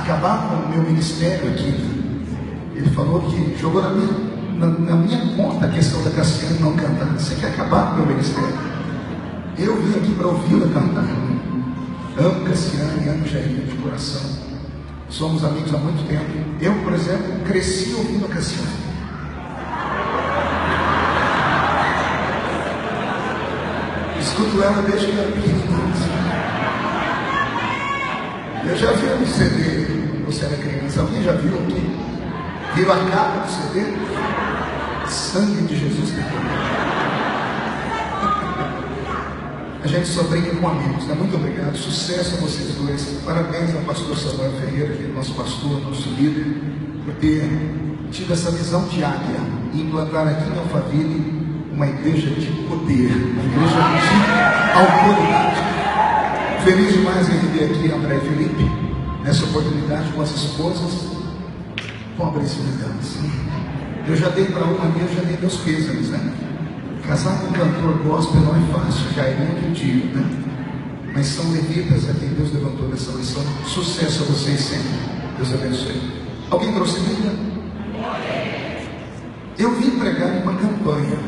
acabar com o meu ministério aqui. Ele falou que jogou na minha conta a questão da Cassiane não cantar. Você quer acabar com o meu ministério? Eu vim aqui para ouvi-la cantar. Amo Cassiane, amo Jair de coração. Somos amigos há muito tempo. Eu, por exemplo, cresci ouvindo a Cassiane. Escuto ela desde que era pequenininha. Eu já vi no CD, você era criança. Alguém já viu aqui? Viu a capa do CD? Sangue de Jesus tem poder. A gente só brinca com amigos, né? Muito obrigado, sucesso a vocês dois. Parabéns ao pastor Samuel Ferreira, que é nosso pastor, nosso líder, por ter tido essa visão de águia e implantar aqui em Alphaville uma igreja de poder, uma igreja de autoridade. Feliz demais em ver aqui André e Felipe, nessa oportunidade com as esposas, pobres vidas. Eu já dei para uma minha, eu já dei meus pêsames, né? Casar com um cantor gospel não é fácil, já é muito dia, né? Mas são levitas a quem Deus levantou nessa lição. Sucesso a vocês sempre. Deus abençoe. Alguém trouxe Bíblia? Eu vim pregar uma campanha,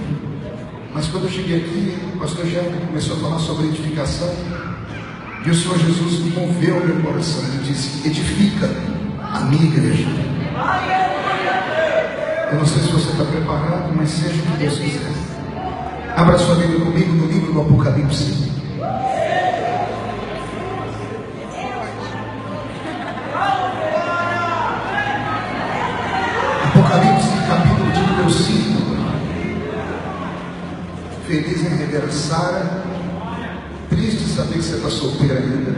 mas quando eu cheguei aqui, o pastor Jair começou a falar sobre edificação, e o Senhor Jesus moveu meu coração. Ele disse: edifica a minha igreja. Eu não sei se você está preparado, mas seja o que Deus quiser. Abra sua Bíblia comigo no livro do Apocalipse. Apocalipse, capítulo de número 5. Feliz em rever a Sara. Triste saber que você está solteira ainda.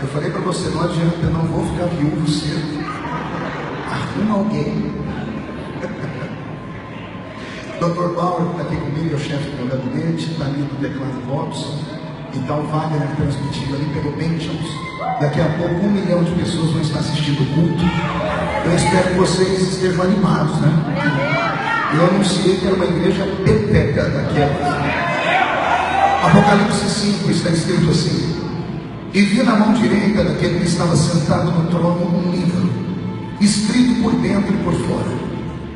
Eu falei para você, não adianta, eu não vou ficar viúvo cedo. Arruma alguém. Dr. Bauer está aqui comigo, é o chefe do meu gabinete, está ali no teclado Robson, e está o Wagner transmitindo ali pelo Benjamin. Daqui a pouco 1 milhão de pessoas vão estar assistindo o culto. Eu espero que vocês estejam animados, né? Eu anunciei que era uma igreja peteca daquela. Apocalipse 5 está escrito assim: e vi na mão direita daquele que estava sentado no trono um livro, escrito por dentro e por fora,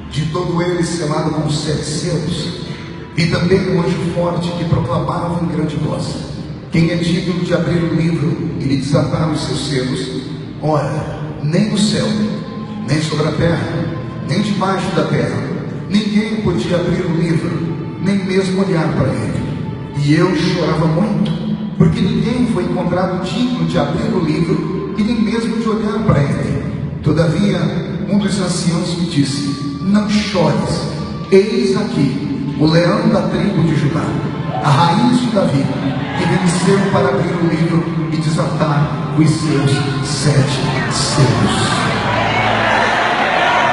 de todo ele selado com 7 selos, e também um anjo forte que proclamava em grande voz: quem é digno de abrir o livro e lhe desatar os seus selos? Ora, nem no céu, nem sobre a terra, nem debaixo da terra, ninguém podia abrir o livro, nem mesmo olhar para ele. E eu chorava muito, porque ninguém foi encontrado digno de abrir o livro e nem mesmo de olhar para ele. Todavia, um dos anciãos me disse: não chores, eis aqui o leão da tribo de Judá, a raiz de Davi, que venceu para abrir o livro e desatar os seus 7 selos.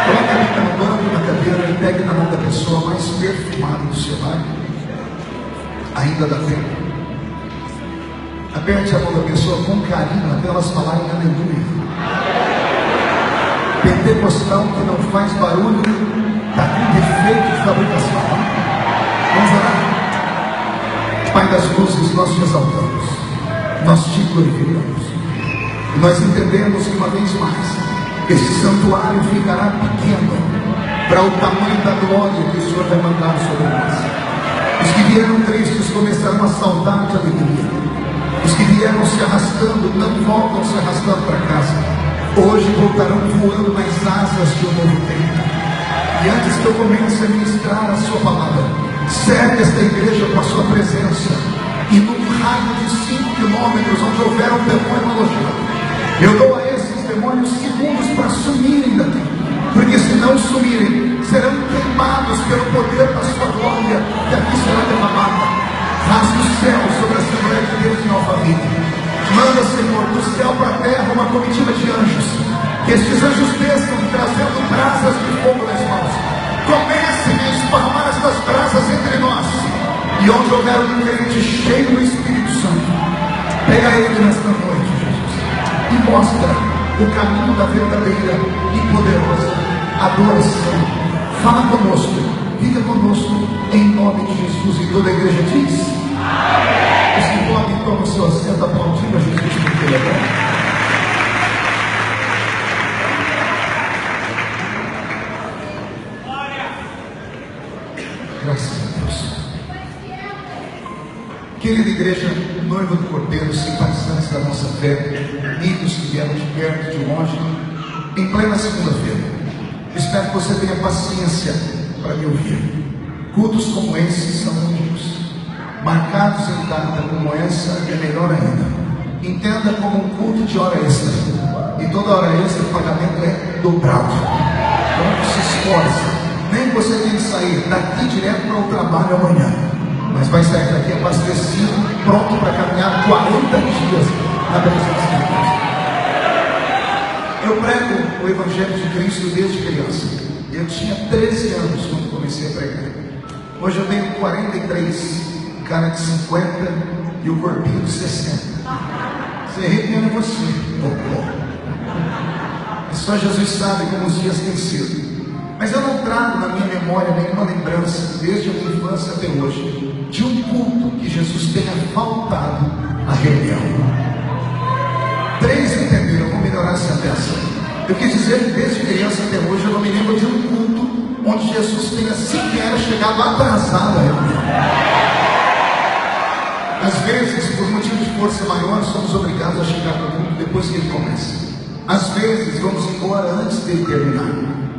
Coloque a Bíblia no banco, na cadeira, e pegue na mão da pessoa mais perfumada do seu lar. Ainda dá tempo. Aperte a mão da pessoa com carinho até elas falarem aleluia. Pentecostal que não faz barulho está com defeito de fabricação. Vamos orar? Pai das luzes, nós te exaltamos, nós te glorificamos, e nós entendemos que uma vez mais esse santuário ficará pequeno para o tamanho da glória que o Senhor vai mandar sobre nós. Os que vieram tristes começaram a saltar de alegria. Os que vieram se arrastando não voltam se arrastando para casa. Hoje voltarão voando nas asas de um novo tempo. E antes que eu comece a ministrar a sua palavra, cerque esta igreja com a sua presença. E num raio de 5 quilômetros, onde houver um demônio alojado, eu dou a esses demônios segundos para sumirem daqui. Porque se não sumirem, serão queimados pelo poder da sua glória, que aqui será derramada. Rasga o céu sobre a Assembleia de Deus em Alphaville. Manda, Senhor, do céu para a terra uma comitiva de anjos. Que estes anjos desçam trazendo brasas de fogo nas mãos. Comecem a esparramar estas brasas entre nós. E onde houver um crente cheio do Espírito Santo, pega ele nesta noite, Jesus, e mostra o caminho da verdadeira e poderosa adoração. Fala conosco, fica conosco, em nome de Jesus. E toda a igreja diz: amém. Os que podem tomar o seu assento, aplaudindo a Jesus porque ele é bom. Querida igreja, noiva do Cordeiro, simpatizantes da nossa fé, amigos que vieram de perto, de longe, em plena segunda-feira, espero que você tenha paciência para me ouvir. Cultos como esses são únicos, marcados em data como essa é melhor ainda. Entenda como um culto de hora extra, e toda hora extra o pagamento é dobrado. Então não se esforce, nem que você tenha que sair daqui direto para o trabalho amanhã, mas vai sair daqui abastecido, pronto para caminhar 40 dias na presença de Deus. Eu prego o Evangelho de Cristo desde criança. Eu tinha 13 anos quando comecei a pregar. Hoje eu tenho 43, cara de 50 e o corpinho de 60. Você arrepia você. Só Jesus sabe como os dias têm sido. Mas eu não trago na minha memória nenhuma lembrança, desde a minha infância até hoje, de um culto que Jesus tenha faltado à reunião. 3 entenderam, vou melhorar essa peça. Eu quis dizer que desde criança até hoje eu não me lembro de um culto onde Jesus tenha sequer chegado atrasado à reunião. Às vezes, por motivo de força maior, somos obrigados a chegar no culto depois que ele começa. Às vezes, vamos embora antes dele terminar.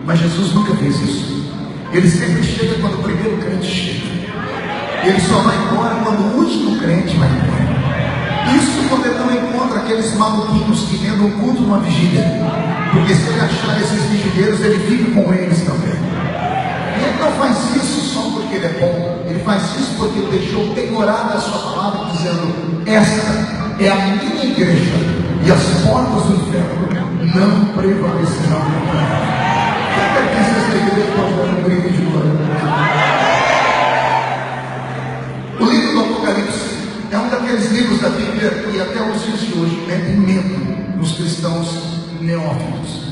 Mas Jesus nunca fez isso. Ele sempre chega quando o primeiro crente chega. Ele só vai embora quando o último crente vai embora. Isso quando ele não encontra aqueles maluquinhos que emendam um culto numa vigília. Porque se ele achar esses vigilheiros, ele fica com eles também. E ele não faz isso só porque ele é bom. Ele faz isso porque ele deixou decorada a sua palavra, dizendo: esta é a minha igreja, e as portas do inferno não prevalecerão contra ela. O livro do Apocalipse é um daqueles livros da Bíblia que até os dias de hoje metem medo nos cristãos neófitos,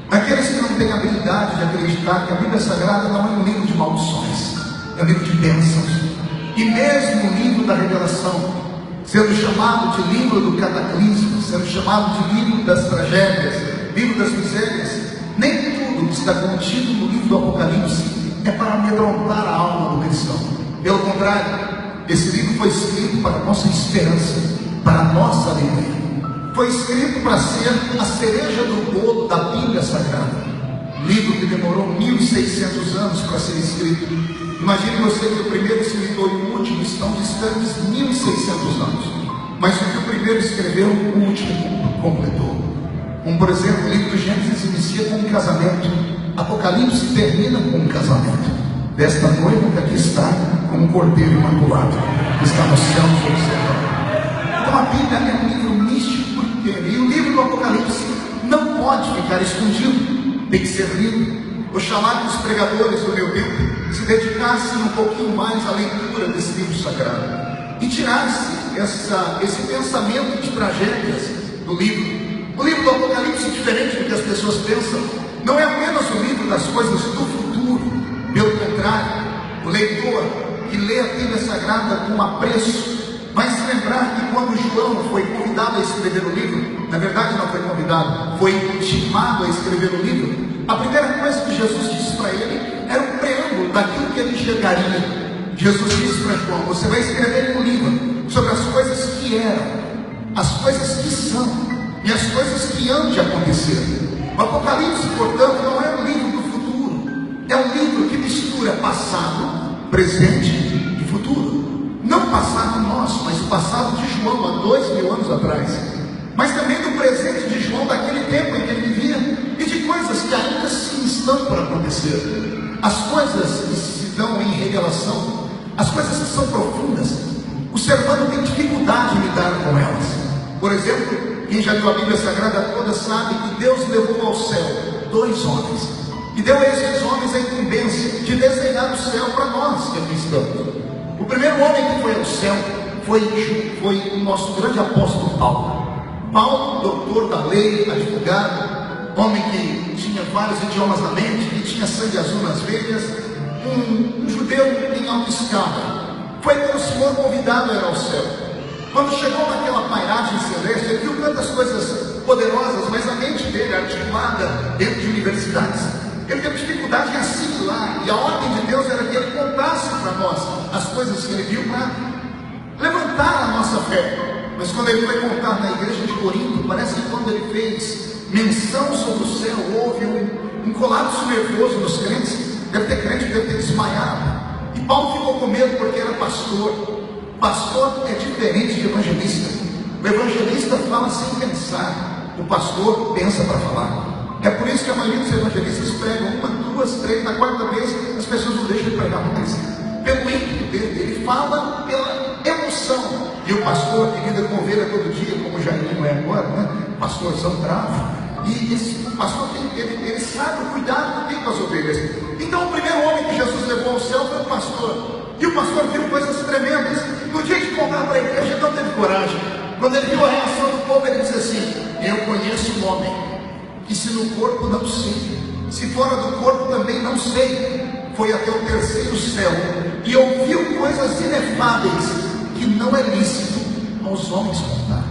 aqueles que não têm habilidade de acreditar que a Bíblia Sagrada não é um livro de maldições, é um livro de bênçãos. E mesmo o livro da revelação, sendo chamado de livro do cataclismo, sendo chamado de livro das tragédias, livro das misérias, nem tudo que está contido no livro do Apocalipse é para amedrontar a alma do cristão. Pelo contrário, esse livro foi escrito para a nossa esperança, para a nossa alegria. Foi escrito para ser a cereja do bolo da Bíblia Sagrada. Livro que demorou 1600 anos para ser escrito. Imagine você que o primeiro escritor e o último estão distantes 1600 anos. Mas o que o primeiro escreveu, o último completou. Como por exemplo, o livro de Gênesis inicia com um casamento, Apocalipse termina com um casamento desta noiva que aqui está, como um cordeiro imaculado, que está no céu nos observando. Então a Bíblia é um livro místico, porque e o livro do Apocalipse não pode ficar escondido, tem que ser lido. Vou chamar que os pregadores do meu tempo se dedicassem um pouquinho mais à leitura desse livro sagrado e tirasse esse pensamento de tragédias do livro. O livro do Apocalipse, diferente do que as pessoas pensam, não é apenas o livro das coisas do futuro. Pelo contrário, o leitor que lê a Bíblia Sagrada com apreço vai se lembrar que quando João foi convidado a escrever o livro, na verdade não foi convidado, foi intimado a escrever o livro, a primeira coisa que Jesus disse para ele era um preâmbulo daquilo que ele enxergaria. Jesus disse para João: você vai escrever um livro sobre as coisas que eram, as coisas que são e as coisas que hão de acontecer. O Apocalipse, portanto, não é um livro do futuro, é um livro que mistura passado, presente e futuro. Não o passado nosso, mas o passado de João há 2000 anos atrás, mas também do presente de João daquele tempo em que ele vivia, e de coisas que ainda sim estão para acontecer. As coisas que se dão em revelação, as coisas que são profundas, o ser humano tem dificuldade em lidar com elas. Por exemplo, quem já viu a Bíblia Sagrada toda sabe que Deus levou ao céu 2 homens e deu a esses homens a incumbência de desenhar o céu para nós que aqui estamos. O primeiro homem que foi ao céu foi o nosso grande apóstolo Paulo. Paulo, doutor da lei, advogado, homem que tinha vários idiomas na mente, que tinha sangue azul nas veias, um judeu em alta escala. Foi pelo Senhor convidado a ir ao céu. Quando chegou naquela pairagem celeste, ele viu tantas coisas poderosas, mas a mente dele era articulada dentro de universidades. Ele teve dificuldade em assimilar, e a ordem de Deus era que ele contasse para nós as coisas que ele viu para levantar aumentar a nossa fé. Mas quando ele foi contar na igreja de Corinto, parece que quando ele fez menção sobre o céu, houve um colapso nervoso nos crentes. Deve ter crente que deve ter desmaiado. E Paulo ficou com medo porque era pastor. Pastor é diferente de evangelista. O evangelista fala sem pensar, o pastor pensa para falar. É por isso que a maioria dos evangelistas pregam uma, duas, três, na quarta vez as pessoas não deixam de pregar mais. Pelo ímpeto dele, ele fala pela emoção. E o pastor que lida com ovelha todo dia, como Jair não é agora, né? Pastorzão bravo. E esse pastor ele sabe o cuidado que tem com as ovelhas. Então o primeiro homem que Jesus levou ao céu foi o pastor. E o pastor viu coisas tremendas. No dia de contar para a igreja, ele não teve coragem. Quando ele viu a reação do povo, ele disse assim: eu conheço um homem que se no corpo não sei, se fora do corpo também não sei, foi até o terceiro céu e ouviu coisas inefáveis que não é lícito aos homens contar.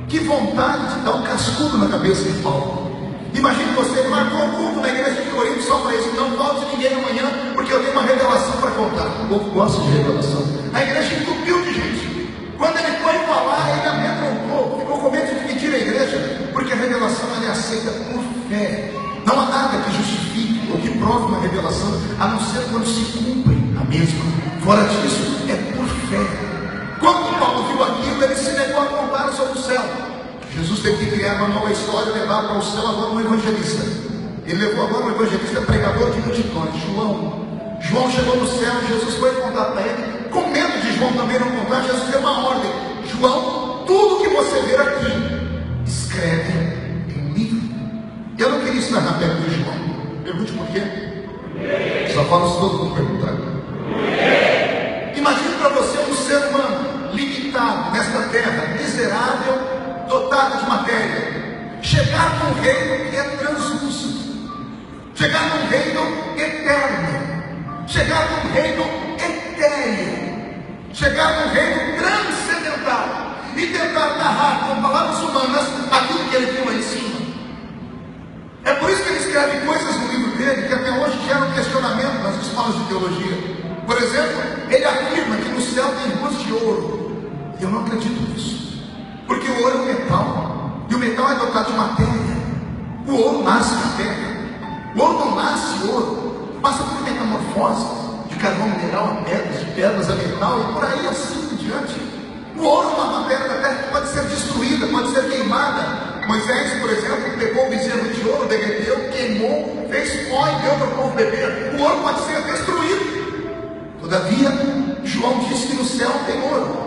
Que vontade de dar um cascudo na cabeça de Paulo. Imagine você marcou um culto na igreja de Corinto só para isso. Não falte ninguém amanhã, porque eu tenho uma revelação para contar. O povo gosta de revelação. A igreja entupiu de gente. Quando ele foi falar, ele amedrontou, ficou com medo de dividir a igreja, porque a revelação ela é aceita por fé. Não há nada que justifique ou que prove uma revelação, a não ser quando se cumpre a mesma. Fora disso, é por fé. Quando Paulo viu aquilo, ele se negou a contar sobre o céu. Jesus teve que criar uma nova história e levar para o céu agora um evangelista. Ele levou agora um evangelista pregador de multidões, João. João chegou no céu, Jesus foi contar para ele. Com medo de João também não contar, Jesus deu uma ordem: João, tudo que você ver aqui, escreve em livro. Eu não queria isso na perto de João. Pergunte por quê? Só falo se todo mundo perguntar. Imagine para você um ser humano limitado nesta terra, miserável, dotado de matéria, chegar num reino que é translúcido, chegar num reino eterno, chegar num reino etéreo, chegar num reino transcendental e tentar narrar com palavras humanas aquilo que ele viu lá em cima. É por isso que ele escreve coisas no livro dele que até hoje geram questionamento nas escolas de teologia. Por exemplo, ele afirma que no céu tem ruas de ouro. E eu não acredito nisso, porque o ouro é um metal, e o metal é dotado de matéria. O ouro nasce na terra. O ouro não nasce ouro, passa por metamorfose, de carvão mineral a pedras, de pedras a metal, e por aí assim por diante. O ouro é uma matéria da terra que pode ser destruída, pode ser queimada. Moisés, por exemplo, pegou o bezerro de ouro, derreteu, queimou, fez pó e deu para o povo beber. O ouro pode ser destruído. Todavia, João disse que no céu tem ouro.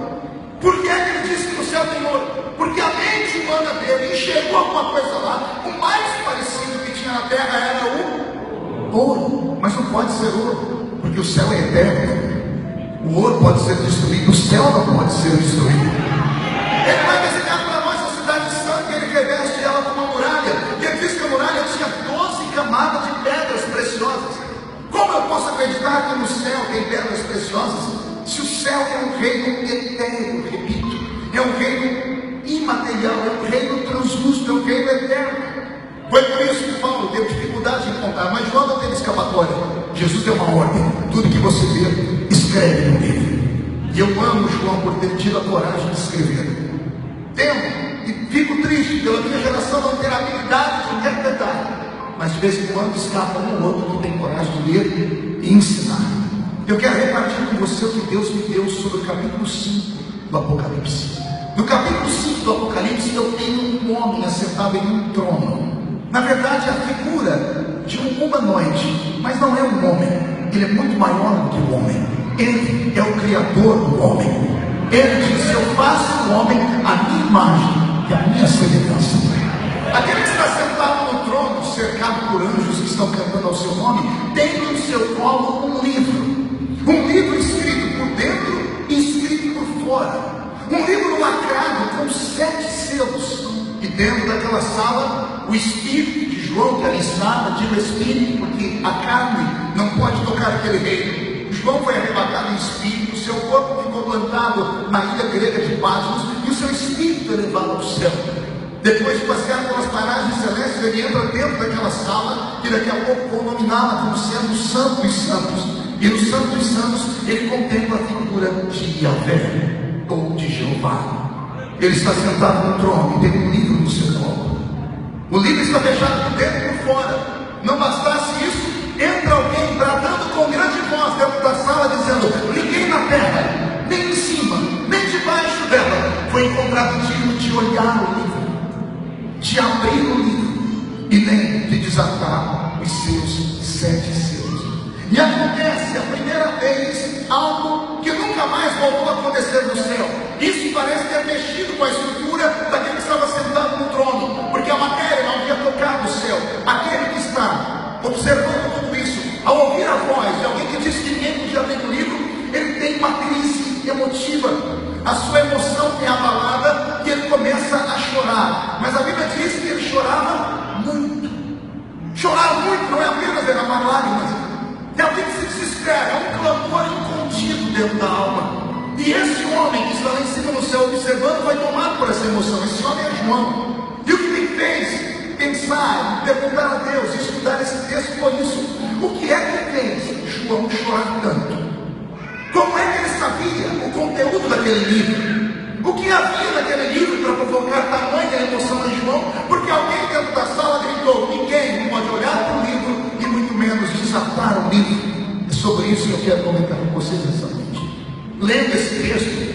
Por que ele disse que no céu tem ouro? Porque a mente humana dele enxergou alguma coisa lá. O mais parecido que tinha na terra era o ouro. Mas não pode ser ouro, porque o céu é eterno. O ouro pode ser destruído, o céu não pode ser destruído. Ele vai desenhar para nós a cidade santa, ele reveste ela com uma muralha. E ele diz que a muralha tinha 12 camadas de pedras preciosas. Como eu posso acreditar que no céu tem pedras preciosas, se o céu é um reino etéreo, repito, é um reino imaterial, é um reino translúcido, é um reino eterno. Foi por isso que Paulo teve dificuldade em contar, mas João não teve escapatória. Jesus deu uma ordem: tudo que você vê, escreve no livro. E eu amo João por ter tido a coragem de escrever. Temo e fico triste pela minha geração não ter a habilidade de interpretar. Mas de vez em quando escapa um ou outro que tem coragem de ler e ensinar. Eu quero repartir com você o que Deus me deu sobre o capítulo 5 do Apocalipse. No capítulo 5 do Apocalipse eu tenho um homem assentado em um trono. Na verdade é a figura de um humanoide, mas não é um homem. Ele é muito maior do que o homem. Ele é o Criador do homem. Ele diz: eu faço o homem a minha imagem e a minha semelhança. Aquele que está sentado no trono, cercado por anjos que estão cantando ao seu nome, tem no seu colo um livro escrito por dentro e escrito por fora, um livro lacrado com 7 selos. E dentro daquela sala, o espírito de João, que ali estava, digo espírito porque a carne não pode tocar aquele reino. João foi arrebatado em espírito, o seu corpo ficou plantado na ilha grega de Patmos e o seu espírito é levado ao céu. Depois de passear pelas paragens celestes, ele entra dentro daquela sala, que daqui a pouco vou nominá-la como sendo o Santo dos Santos. E no Santo dos Santos, ele contempla a figura de Yahvé. ou de Jeová. Ele está sentado no trono e tem um livro no seu colo. O livro está fechado por dentro e por fora. Não bastasse isso, entra alguém bradando com grande voz dentro da sala, dizendo: ninguém na terra, nem em cima, nem debaixo dela, foi encontrado digno de olhar o livro, de abrir o livro, e nem de desatar os seus 7 selos. E acontece a primeira vez algo que nunca mais voltou a acontecer no céu. Isso parece ter mexido com a estrutura daquele que estava sentado no trono, porque a matéria não havia tocado o céu. Aquele que está observando tudo isso, ao ouvir a voz de alguém que disse que ninguém podia ler o livro, ele tem uma crise emotiva. A sua emoção é abalada e ele começa a chorar. Mas a Bíblia diz que ele chorava muito. Chorar muito não é apenas derramar lágrimas, é alguém que se desespera, é um clamor incontido dentro da alma. E esse homem que está lá em cima no céu observando vai tomado por essa emoção. Esse homem é João. E o que me fez pensar, perguntar a Deus, estudar esse texto foi isso: o que é que fez João chorar tanto? Como é que ele sabia o conteúdo daquele livro? O que havia naquele livro para provocar tamanha emoção em João? Porque alguém dentro da sala gritou: ninguém pode olhar para o livro e muito menos desatar o livro. É sobre isso que eu quero comentar com vocês essa noite. Lendo esse texto,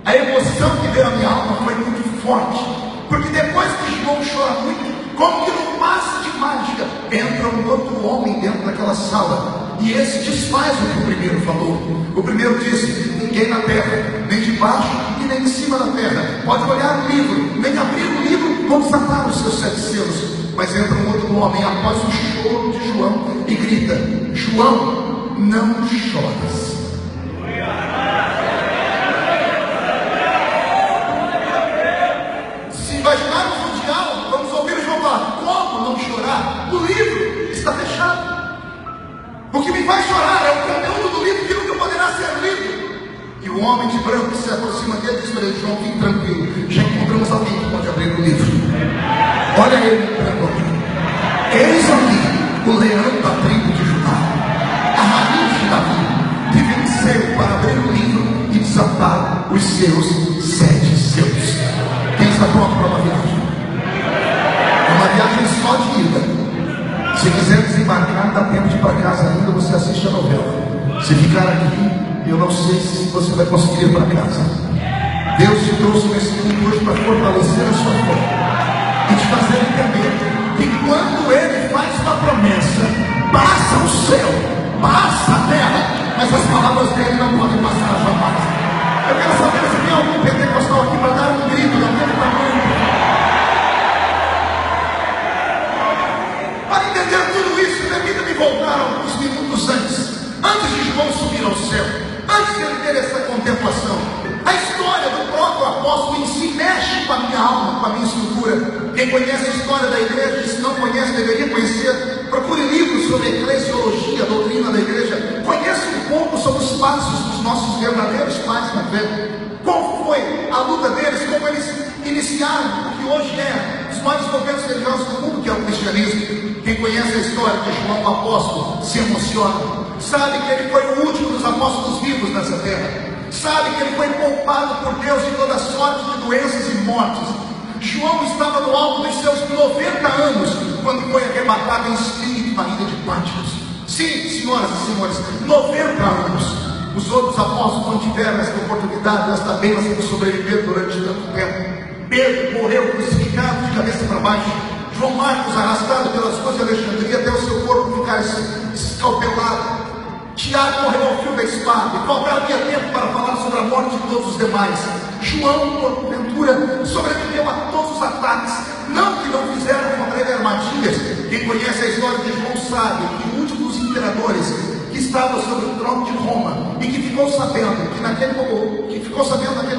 a emoção que veio à minha alma foi muito forte, porque depois que João chora muito, como que num passe de mágica, entra um outro homem dentro daquela sala, e esse desfaz o que o primeiro falou. O primeiro disse: ninguém na terra, nem debaixo e nem em cima da terra, pode olhar o livro, nem abrir o livro ou desatar os seus 7 selos. Mas entra um outro homem após o choro de João e grita: João, não choras. Se imaginarmos um diálogo, vamos ouvir João falar: como não chorar? O livro está fechado. O que me faz chorar é o conteúdo do livro que nunca poderá ser lido. E o homem de branco se aproxima dele e diz para ele: João, fique tranquilo, já encontramos alguém que pode abrir o livro. Olha ele entrando aqui. Eis aqui o leão da tribo de Judá, a raiz de Davi, que venceu para abrir o livro e desatar os seus 7 selos. Quem está pronto para uma viagem? É uma viagem só de ida. Se quiser desembarcar, dá tempo de ir para casa ainda, você assiste a novela. Se ficar aqui, eu não sei se você vai conseguir ir para casa. Deus te trouxe nesse mundo hoje para fortalecer a sua fé e te fazer entender que quando Ele faz uma promessa, passa o céu, passa a terra, mas as palavras dele não podem passar jamais. Eu quero saber se tem algum pentecostal aqui para dar um grito daquele tamanho. Para entender tudo isso, permita-me voltar alguns minutos antes de João subir ao céu, antes de ele ter essa contemplação. A história do próprio apóstolo em si mexe com a minha alma, com a minha estrutura. Quem conhece a história da igreja, e se não conhece, deveria conhecer. Procure livros sobre eclesiologia, a doutrina da igreja. Conheça um pouco sobre os passos dos nossos verdadeiros pais na fé. Qual foi a luta deles, como eles iniciaram o que hoje é os maiores governos religiosos do mundo, que é o cristianismo. Quem conhece a história de João o apóstolo se emociona. Sabe que ele foi o último dos apóstolos vivos nessa terra. Sabe que ele foi poupado por Deus de toda sorte de doenças e mortes. João estava no alto dos seus 90 anos quando foi arrebatado em espírito na ilha de Patmos. Sim, senhoras e senhores, 90 anos. Os outros apóstolos não tiveram essa oportunidade, esta bênção de sobreviver durante tanto tempo. Pedro morreu crucificado de cabeça para baixo. João Marcos arrastado pelas ruas de Alexandria até o seu corpo ficar escalpelado. Tiago morreu ao fio da espada, e faltaria tempo para falar sobre a morte de todos os demais. João, porventura, sobreviveu a todos os ataques, não que não fizeram contra ele armadilhas. Quem conhece a história de João sabe que o último dos imperadores, que estava sobre o trono de Roma, e que ficou sabendo naquele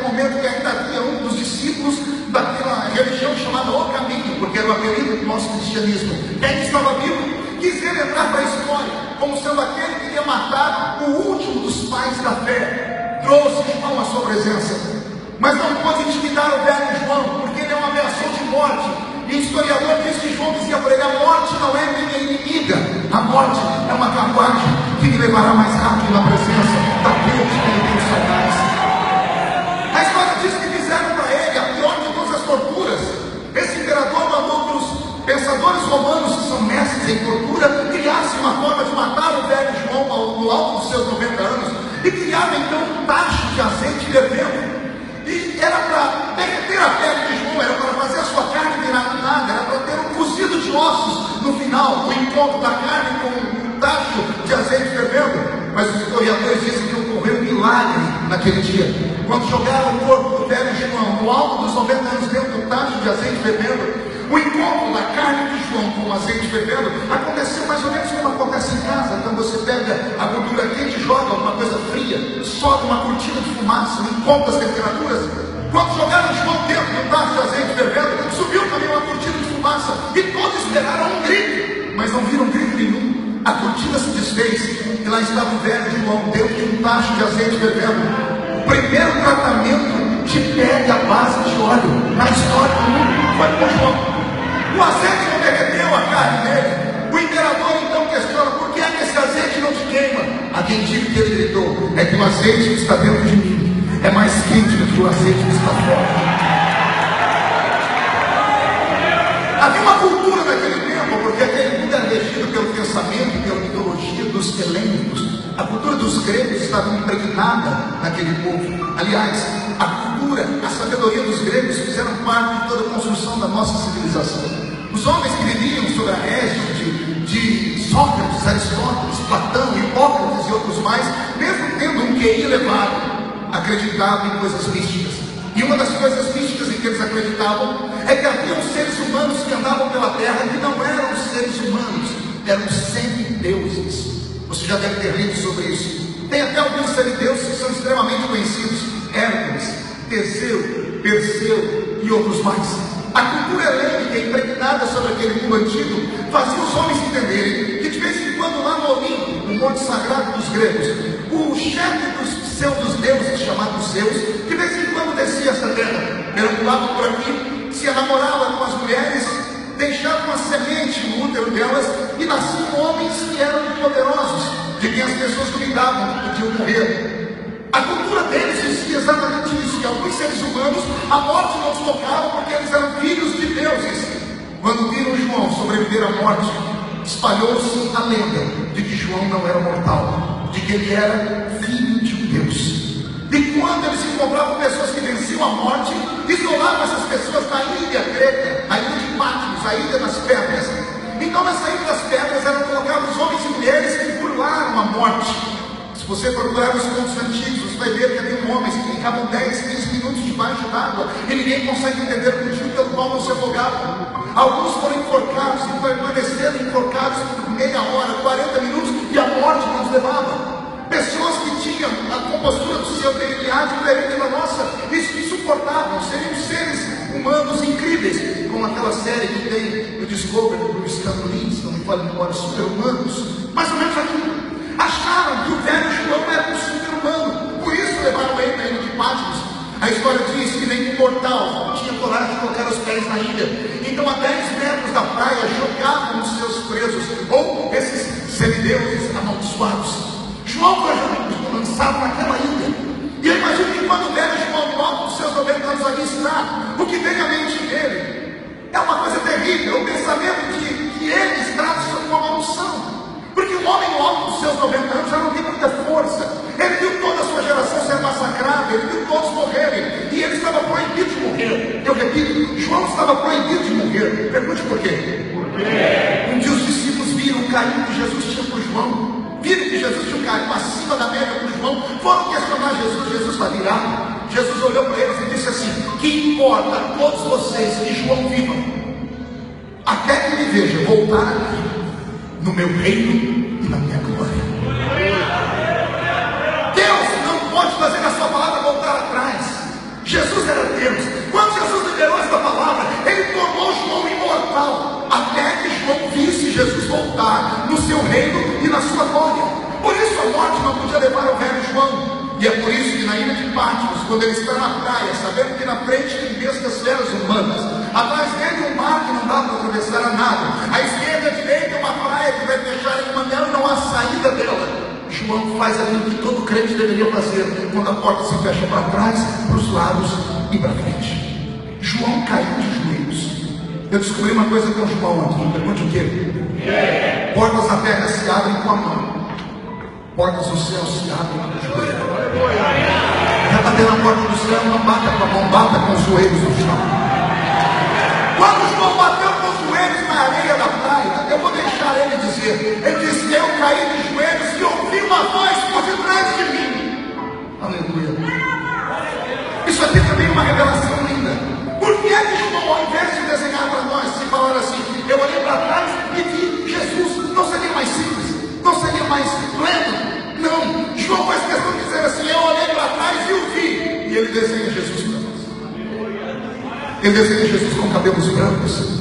momento que ainda havia um dos discípulos daquela religião chamada O Caminho, porque era o apelido do nosso cristianismo, que ainda estava vivo, quis ele entrar para a história como sendo aquele que ia matar o último dos pais da fé. Trouxe João à sua presença, mas não pôde intimidar o velho João, porque ele é uma ameaçou de morte. E o historiador diz que João dizia para ele: a morte não é minha inimiga, a morte é uma carruagem que me levará mais rápido na presença daquele que ele tem saudades. A pensadores romanos que são mestres em tortura, criassem uma forma de matar o velho João no alto dos seus 90 anos, e criaram então um tacho de azeite fervendo, e era para derreter a pele de João, era para fazer a sua carne virar nada, era para ter um cozido de ossos no final, o encontro da carne com um tacho de azeite fervendo. Mas os historiadores dizem que ocorreu um milagre naquele dia, quando jogaram o corpo do velho João no alto dos 90 anos dentro do tacho de azeite fervendo. O encontro da carne de João com o azeite fervendo aconteceu mais ou menos como acontece em casa, quando você pega a gordura quente e joga alguma coisa fria, solta uma cortina de fumaça, não conta as temperaturas. Quando jogaram João dentro do tacho de azeite fervendo, subiu também uma cortina de fumaça, e todos esperaram um grito, mas não viram grito nenhum. A cortina se desfez, e lá estava o velho João dentro de um tacho de azeite fervendo. O primeiro tratamento de pele à base de óleo na história do mundo foi com João. O azeite não derreteu a carne dele. O imperador então questiona: por que é que esse azeite não te queima? A quem digo que ele gritou: é que o azeite que está dentro de mim é mais quente do que o azeite que está fora. Havia uma cultura naquele tempo, porque aquele mundo era regido pelo pensamento e pela mitologia dos helênicos. A cultura dos gregos estava impregnada naquele povo. Aliás, a cultura, a sabedoria dos gregos fizeram parte de toda a construção da nossa civilização. Os homens que viviam sob a égide de Sócrates, Aristóteles, Platão, Hipócrates e outros mais, mesmo tendo um QI elevado, acreditavam em coisas místicas. E uma das coisas místicas em que eles acreditavam é que havia seres humanos que andavam pela terra que não eram seres humanos, eram semideuses. Você já deve ter lido sobre isso. Tem até alguns semideuses que são extremamente conhecidos: Hércules, Teseu, Perseu e outros mais. A cultura helênica impregnada sobre aquele mundo antigo fazia os homens entenderem que de vez em quando lá no Olimpo, no monte sagrado dos gregos, o chefe dos pseudos-deuses, chamado Zeus, de vez em quando descia essa terra, perambulava por aqui, se enamorava com as mulheres, deixava uma semente no útero delas e nasciam homens que eram poderosos, de quem as pessoas duvidavam que podiam morrer. A cultura deles dizia exatamente isso, que alguns seres humanos a morte não os tocava porque eles eram filhos de deuses. Quando viram João sobreviver à morte, espalhou-se a lenda de que João não era mortal, de que ele era filho de um Deus. E quando eles encontravam pessoas que venciam a morte, isolavam essas pessoas na ilha grega, a ilha de Patmos, a ilha das pedras. Então nessa ilha das pedras eram colocados homens e mulheres que burlaram a morte. Se você procurar os contos antigos, você vai ver que havia homens que ficavam 10, 15 minutos debaixo d'água e ninguém consegue entender o motivo pelo qual não se afogavam. Alguns foram enforcados e permaneceram enforcados por meia hora, 40 minutos, e a morte não os levava. Pessoas que tinham a compostura do seu DNA diferente da nossa, isso insuportável, seriam seres humanos incríveis, como aquela série que tem o Discovery do Stanley, se não me falha a memória, super-humanos, mais ou menos aquilo. Acharam que o velho João era um super-humano, por isso levaram ele para a ilha de Patmos. A história diz que nenhum mortal tinha coragem de colocar os pés na ilha. Então, a 10 metros da praia, jogavam os seus presos, ou esses semideuses amaldiçoados. João foi lançado naquela ilha. E eu imagino que quando o velho João, no alto dos seus 90 anos, ali está, o que vem à mente dele é uma coisa terrível, o pensamento de que ele está sob uma maldição. Porque o homem no alto dos seus 90 anos já não tem muita força. Ele viu toda a sua geração ser massacrada, ele viu todos morrerem, e ele estava proibido de morrer. Eu repito, João estava proibido de morrer. Pergunte por quê? Um dia os discípulos viram o carinho que Jesus tinha por João, viram que Jesus tinha um carinho acima da média por João, foram questionar Jesus. Jesus está virado. Jesus olhou para eles e disse assim: que importa a todos vocês que João viva, até que ele veja voltar aqui no meu reino e na minha glória. Deus não pode fazer a sua palavra voltar atrás. Jesus era Deus. Quando Jesus liberou esta palavra, ele tornou João imortal, até que João visse Jesus voltar no seu reino e na sua glória. Por isso a morte não podia levar o velho João. E é por isso que na ilha de Patmos, quando ele está na praia, sabendo que na frente tem bestas feras humanas, atrás dele um mar que não dá para atravessar a nada, à esquerda e à direita uma praia que vai deixar ele mandando, não há saída dela. João faz aquilo que todo crente deveria fazer quando a porta se fecha para trás, para os lados e para frente. João caiu de joelhos. Eu descobri uma coisa com João aqui. Pergunte o quê? Portas da terra se abrem com a mão, portas do céu se abrem com o joelho. Quer bater na porta do céu? Não bata com a mão, bata com os joelhos no chão. Quando João bateu com os joelhos na areia da praia, eu vou deixar ele dizer. Ele disse: eu caí de joelhos e ouvi uma voz por detrás de mim. Aleluia. Isso aqui também é uma revelação linda. Por que é que João, ao invés de desenhar para nós, se falar assim, eu olhei para trás e vi Jesus, não seria mais simples? Não seria mais pleno? Não. João faz questão de dizer assim: eu olhei para trás e o vi. E ele desenha Jesus para nós. Ele desenha Jesus com cabelos brancos,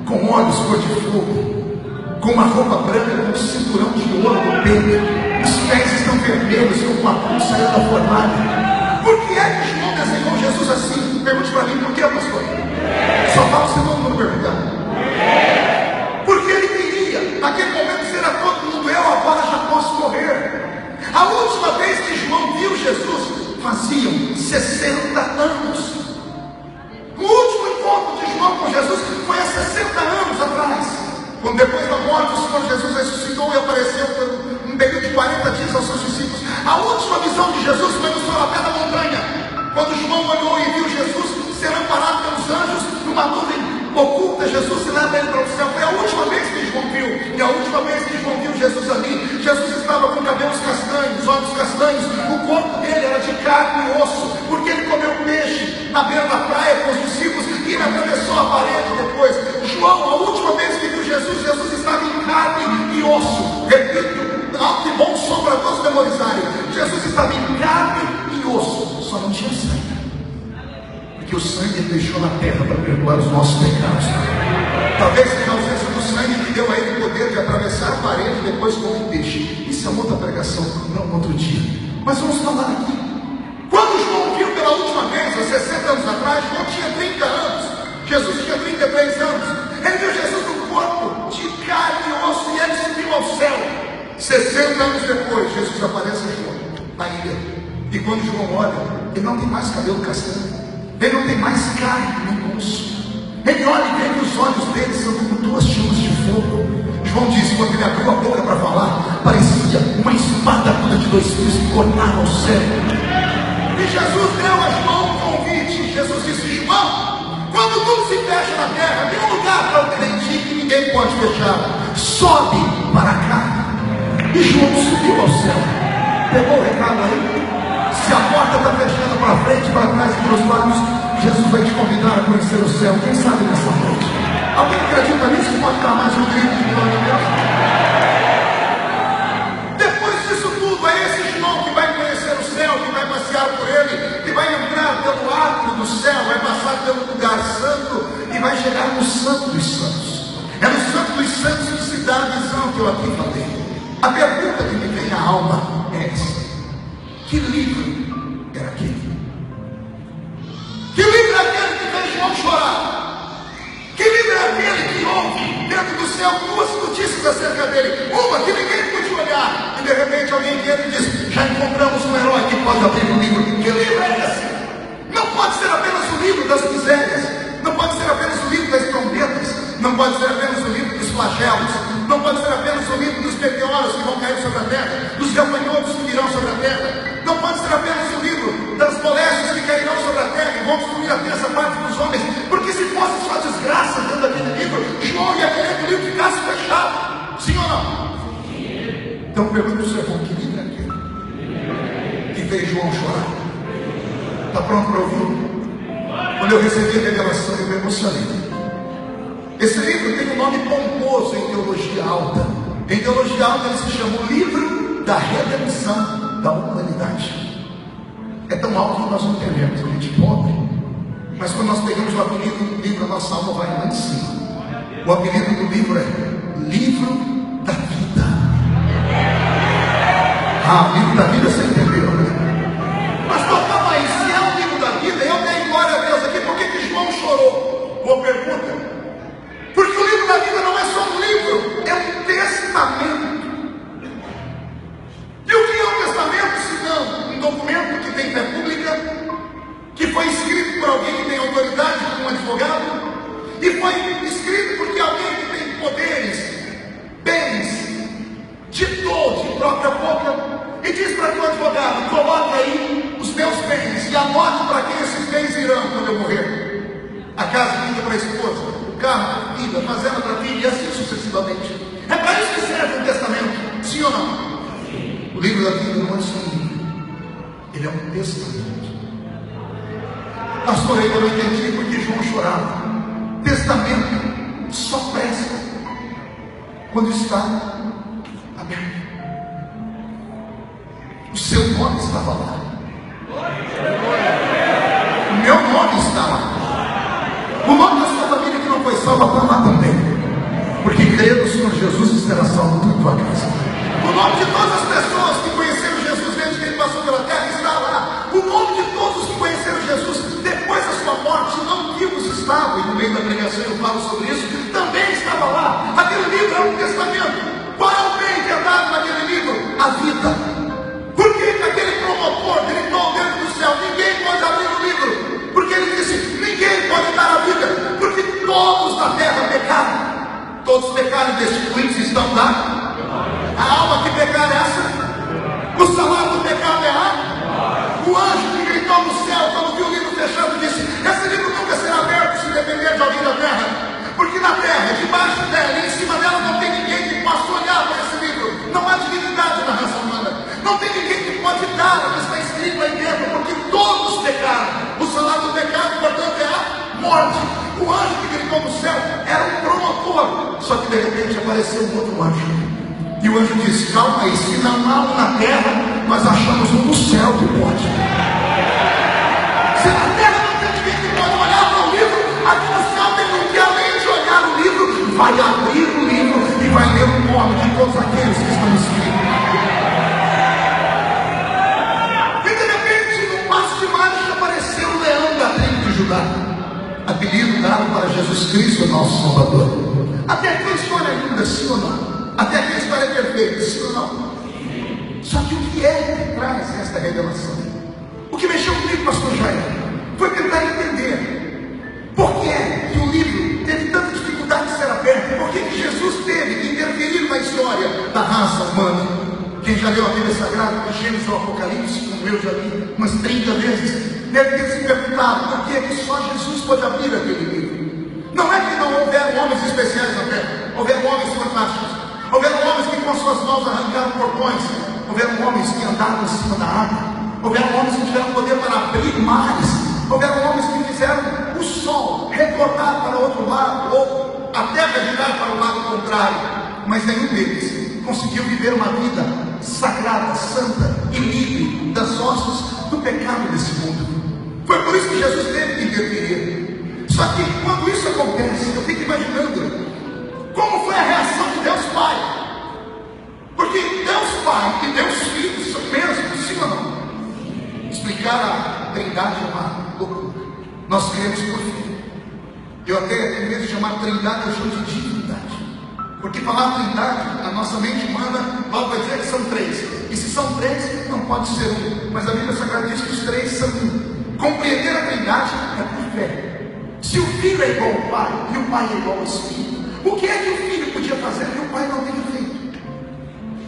com olhos cor de fogo, com uma roupa branca, com um cinturão de ouro no peito. Os pés estão vermelhos, com uma cruz saindo da fornalha. Por que é que João desenhou Jesus assim? Pergunte para mim, por que, pastor? Só fala se não perguntar. Porque ele queria, naquele momento, dizer a todo mundo: eu agora já posso morrer. A última vez que João viu Jesus, faziam 60 anos. O último encontro de João com Jesus foi há 60 anos atrás, quando depois da morte o Senhor Jesus ressuscitou e apareceu por um período de 40 dias aos seus discípulos. A última visão de Jesus foi no solapé da montanha, quando João olhou e viu Jesus ser amparado pelos anjos numa nuvem oculta. Jesus se leva ele para o céu. Foi a última vez que João viu. E a última vez que João viu Jesus ali, Jesus estava com cabelos castanhos, olhos castanhos, o corpo dele era de carne e osso, porque ele comeu peixe na beira da praia com os discípulos e ele atravessou a parede depois. João, a última vez que viu Jesus, Jesus estava em carne e osso. Repito, alto e bom som para todos memorizarem. Jesus estava em carne e osso, só não tinha sangue, porque o sangue ele deixou na terra para perdoar os nossos pecados. Talvez seja a ausência do sangue que deu a ele o poder de atravessar a parede e depois comer peixe. Isso é outra pregação, não outro dia. Mas vamos falar aqui. Quando João viu pela última vez, há 60 anos atrás, João tinha 30 anos, Jesus tinha 33 anos. Ele viu Jesus no corpo de carne e osso e ele subiu ao céu. 60 anos depois, Jesus aparece a João na ilha. E quando João olha, ele não tem mais cabelo castanho, ele não tem mais carne nem osso. Ele olha e vê que os olhos dele são como duas chamas de fogo. João disse, quando ele abriu a boca para falar, parecia uma espada aguda de 2 fios que cortava o céu. E Jesus deu a João um convite. Jesus disse: João, quando tudo se fecha na terra, tem um lugar para o crente que ninguém pode fechar. Sobe para cá. E João subiu ao céu. Pegou o recado aí? Se a porta está fechando para frente, para trás e para os lados, Jesus vai te convidar a conhecer o céu. Quem sabe nessa noite? Alguém acredita nisso? Pode dar mais um grito de glória a Deus. Depois disso tudo, é esse João que vai conhecer o céu, que vai passear por ele, que vai entrar pelo átrio do céu, vai passar pelo lugar santo e vai chegar no Santo dos Santos. É no Santo dos Santos que se dá a visão que eu aqui falei. A pergunta que me vem à alma é essa: que livro era aquele? Que livro é aquele que fez João chorar? Que livro é aquele que ouve dentro do céu 2 notícias acerca dele? Uma que ninguém podia olhar, e de repente alguém vem e diz: já encontramos um herói que pode abrir o livro. Que livro é esse? Não pode ser apenas o livro das misérias, não pode ser apenas o livro das trombetas, não pode ser apenas o livro dos flagelos, não pode ser apenas o livro dos meteoros que vão cair sobre a terra, dos gafanhotos que virão sobre a terra, não pode ser apenas o livro das moléstias que cairão sobre a terra e vão destruir a terça parte dos homens, porque se fosse só desgraça dentro daquele livro, João ia querer que o livro ficasse fechado. Sim ou não? Então pergunto para o seu irmão: que livro é aquele que fez João chorar? Está pronto para ouvir? Quando eu recebi a revelação, eu me emocionei. Esse livro tem um nome pomposo em teologia alta. Em teologia alta ele se chama o livro da redenção da humanidade. É tão alto que nós não entendemos, a gente pobre. Mas quando nós pegamos o apelido do livro, a nossa alma vai lá em cima. O apelido do livro é Livro da Vida. Ah, livro da vida você entendeu, né? Mas calma aí, se é o livro da vida, eu dei glória a Deus aqui, por que João chorou? Boa pergunta. Porque o livro da vida não é só um livro, é um testamento. E o que é um testamento, se não um documento que tem fé pública, que foi escrito por alguém que tem autoridade, como um advogado, e foi sucessivamente. É para isso que serve o testamento, sim ou não? O livro da Bíblia não é só um livro, ele é um testamento. Pastor, eu não entendi porque João chorava. Testamento só presta quando está aberto. O seu nome estava lá, o meu nome está lá, o nome da sua família que não foi salva está lá também, porque crer no Senhor Jesus será salvo tudo tua casa. O nome de todas as pessoas que conheceram Jesus desde que ele passou pela terra está lá. O nome de todos os que conheceram Jesus depois da sua morte, não vivos estavam, e no meio da pregação eu falo sobre isso, também estava lá. Aquele livro é um testamento. Qual é o bem que é dado naquele livro? A vida. Por que aquele promotor gritou dentro do céu: ninguém pode abrir o livro? Porque ele disse: ninguém pode dar a vida, porque todos na terra pecaram. Todos pecaram e destituídos estão lá. A alma que pecar é essa? O salário do pecado é a? O anjo que gritou no céu quando viu o livro fechado disse: esse livro nunca será aberto se depender de alguém da terra, porque na terra, debaixo dela e em cima dela não tem ninguém que possa olhar para esse livro. Não há divinidade na raça humana, não tem ninguém que pode dar o que está escrito aí dentro, porque todos pecaram. O salário do pecado, portanto, é a morte. O anjo que gritou no céu era um promotor, só que de repente apareceu um outro anjo. E o anjo disse: calma aí, se não há um na terra, nós achamos um no céu que pode. Se na terra não tem ninguém que pode olhar para o livro, aqui no céu tem um que, além de olhar o livro, vai abrir o livro e vai ler o nome de todos aqueles que estão escritos. E de repente, no passo de marcha, apareceu o leão da tribo de Judá, apelido dado para Jesus Cristo, nosso Salvador. Até aqui a história é linda, sim ou não? Até aqui a história é perfeita, sim ou não? Só que o que é que traz esta revelação? O que mexeu comigo, pastor Jair, foi tentar entender por que o livro teve tanta dificuldade de ser aberto, por que Jesus teve que interferir na história da raça humana. Quem já leu a Bíblia Sagrada, do Gênesis ao Apocalipse, como eu já li umas 30 vezes, deve ter se perguntado por que só Jesus pode abrir aquele livro. Não é que não houveram homens especiais na terra, houveram homens fantásticos. Houveram homens que com suas mãos arrancaram portões. Houveram homens que andaram em cima da água. Houveram homens que tiveram poder para abrir mares. Houveram homens que fizeram o sol retornar para o outro lado, ou a terra virar para o lado contrário. Mas nenhum deles conseguiu viver uma vida sagrada, santa e livre das hostes do pecado desse mundo. Foi por isso que Jesus teve que interferir. Só que quando isso acontece, eu fico imaginando como foi a reação de Deus Pai. Porque Deus Pai e Deus Filho são mesmos, sim ou não? Explicar a Trindade é uma loucura. Nós cremos por fim. Eu até tenho medo de chamar Trindade, eu chamo de divindade. Porque falar Trindade, a nossa mente humana logo vai dizer que são três. E se são três, não pode ser um. Mas a Bíblia Sagrada diz que os três são um. Compreender a Trindade é por fé. Se o Filho é igual ao Pai e o Pai é igual ao Espírito, o que é que o Filho podia fazer que o Pai não tenha feito?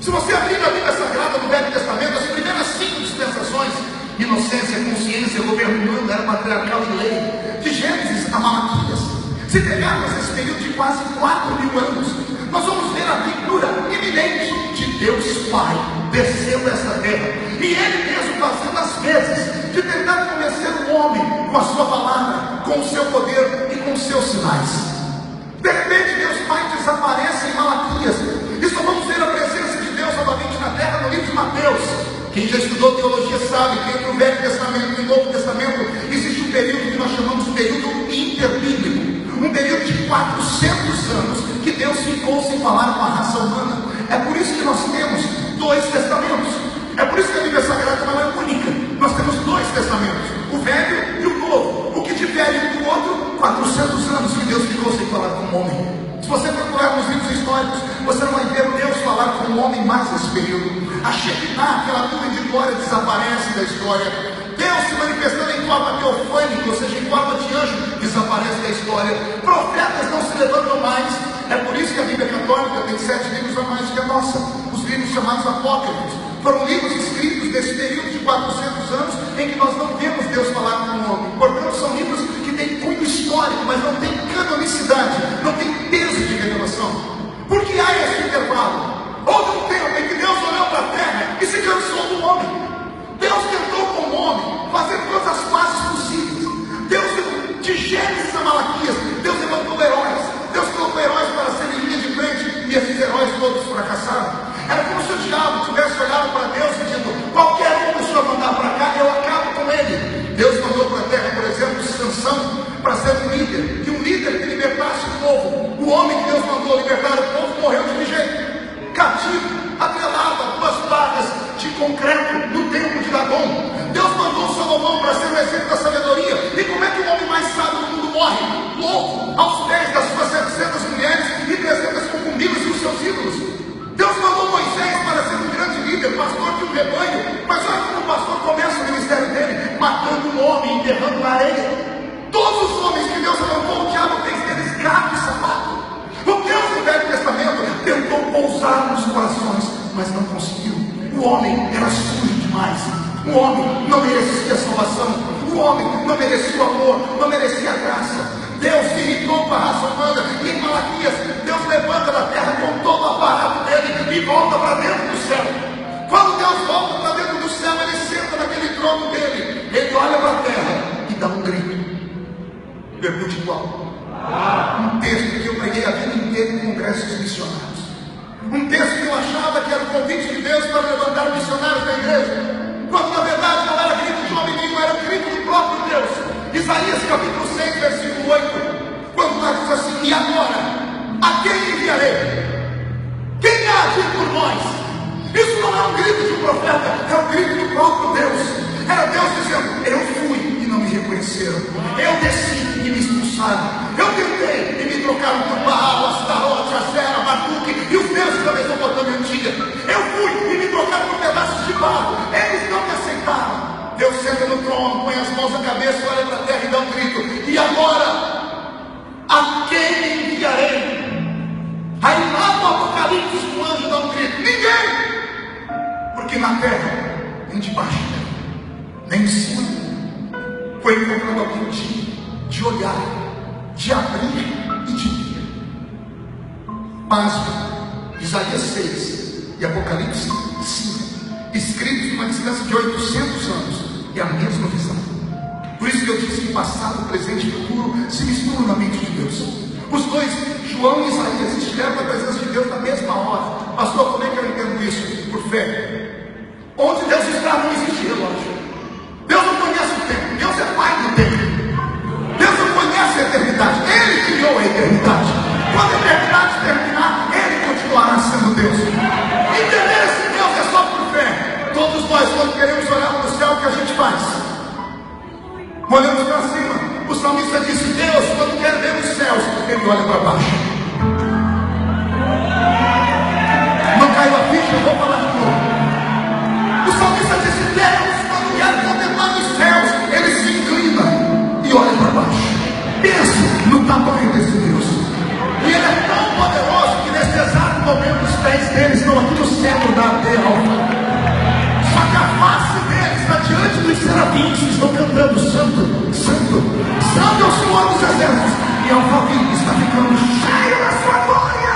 Se você abrir a Bíblia Sagrada no Velho Testamento, as primeiras 5 dispensações, inocência, consciência, governo humano, era patriarcal e lei, de Gênesis a Malaquias. Se pegarmos esse período de quase 4.000 anos, nós vamos ver a figura iminente de Deus Pai descendo esta terra, e Ele mesmo fazendo as vezes de tentar convencer o homem com a sua palavra, com o seu poder e com os seus sinais. De repente Deus Pai desaparece em Malaquias, e só vamos ver a presença de Deus novamente na terra no livro de Mateus. Quem já estudou teologia sabe que entre o Velho Testamento e o Novo Testamento existe um período que nós chamamos de período interbíblico, um período de 400 anos que Deus ficou sem falar com a raça humana. É por isso que nós temos 2 testamentos. É por isso que a Bíblia Sagrada não é única. Nós temos 2 testamentos, o Velho e o Novo. O que difere um do outro? 400 anos que Deus ficou sem falar com o homem. Se você procurar nos livros históricos, você não vai ver Deus falar com o homem mais nesse período. A Shekinah, aquela nuvem de glória, desaparece da história. Deus se manifestando em forma teofânica, ou seja, em forma de anjo, desaparece da história. Profetas não se levantam mais. É por isso que a Bíblia Católica tem 7 livros a mais que a nossa. Os livros chamados apócrifos foram livros escritos nesse período de 400 anos em que nós não vemos Deus falar com o homem. Portanto, são livros que têm cunho histórico, mas não têm canonicidade, não têm peso de revelação. Por que há esse intervalo? Houve um tempo em que Deus olhou para a terra e se cansou do homem. Deus tentou com o homem fazer todas as fases possíveis. Deus, de Gênesis a Malaquias, Deus levantou heróis. Deus colocou heróis para serem linha de frente, e esses heróis todos fracassaram. Era como se o diabo tivesse olhado para Deus e dito: qualquer um que o Senhor mandar para cá, eu acabo com ele. Deus mandou para a terra, por exemplo, Sansão, para ser um líder, e um líder que libertasse o povo. O homem que Deus mandou libertar o povo morreu de que jeito? Cativo, atrelado a duas placas de concreto no templo de Dagom. Deus mandou Salomão para ser o exemplo da sabedoria. E como é que o homem mais sábio do mundo morre? Louco, aos pés das suas 700 mulheres e 300 concubinas e os seus ídolos. Deus mandou Moisés para ser um grande líder, pastor de um rebanho. Mas olha como o pastor começa o ministério dele: matando um homem, enterrando na areia. Todos os homens que Deus levantou, o diabo fez deles gato e sapato. O Deus do Velho Testamento tentou pousar nos corações, mas não conseguiu. O homem era sujo demais. O homem não merecia salvação. O homem não merecia o amor, não merecia a graça. Deus se irritou com a raça humana. E em Malaquias, Deus levanta da terra com todo o aparato dele e volta para dentro do céu. Quando Deus volta para dentro do céu, ele senta naquele trono dele. Ele olha para a terra e dá um grito. Pergunte igual. Um texto que eu preguei a vida inteira em congressos missionários. Um texto que eu achava que era o convite de Deus para levantar missionários da igreja, quando na verdade não era grito de homem nenhum, era grito do próprio Deus. Isaías capítulo 6, versículo 8, quando lá diz assim: e agora, a quem enviarei? Quem há de ir por nós? Isso não é um grito de um profeta, é um grito do próprio Deus. Era Deus dizendo: eu fui e não me reconheceram. Eu desci e me expulsaram. Eu tentei e me trocaram por Baal, Astarote, Asera, Marduk e os deuses da Mesopotâmia antiga. Eu fui e me trocaram por pedaços de barro. Eles não me aceitaram. Deus senta no trono, põe as mãos na cabeça, olha para a terra e dá um grito: e agora, a quem enviarei? Aí lá no Apocalipse o anjo dá um grito: ninguém! Porque na terra, nem debaixo dela, nem em cima, foi encontrado alguém de olhar, de abrir e de ver. Pasme, Isaías 6 e Apocalipse 5, escritos numa distância de 800 anos, é a mesma visão. Por isso que eu disse que passado, presente e futuro se misturam na mente de Deus. Os dois, João e Isaías, estiveram na presença de Deus na mesma hora. Pastor, como é que eu entendo isso? Por fé. Onde Deus está não existe relógio. Deus não conhece o tempo. Deus é pai do tempo. Deus não conhece a eternidade. Ele criou a eternidade. Quando a eternidade terminar, Ele continuará sendo Deus. Entender esse Deus é só por fé. Todos nós, quando queremos olhar para o céu, o que a gente faz? Olhamos para cima. O salmista disse: Deus, quando quer ver os céus, Ele olha para baixo. Não caiu a ficha, eu vou falar de novo. O salmista disse: Deus, quando quer contemplar os céus, Ele se inclina e olha para baixo. Pense no tamanho desse Deus. E Ele é tão poderoso que nesse exato momento os pés dele estão aqui no centro da alma. Só que a face dele está diante dos serafins que estão cantando: Santo, Santo, Santo é o Senhor dos Exércitos. E Alphaville está ficando cheio da sua glória.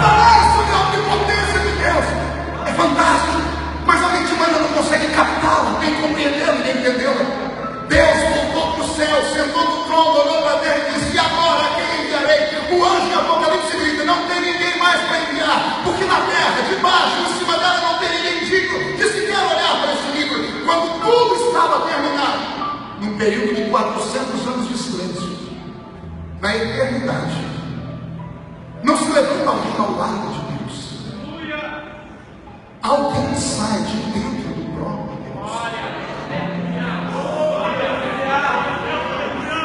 Falar sobre a omnipotência de Deus é fantástico, mas a mente humana não consegue captá-la, nem compreendê-la, nem entendê-la. Deus voltou para o céu, sentou no trono, olhou para a terra e disse: e agora a quem enviarei? O anjo de Apocalipse grita: não tem ninguém mais para enviar, porque na terra, debaixo, em cima dela, não tem ninguém digno de sequer olhar para esse livro. Quando tudo estava terminado, num período de 400 anos de silêncio, na eternidade, não se levanta alguém ao lado de Deus. Alguém sai de dentro do próprio Deus.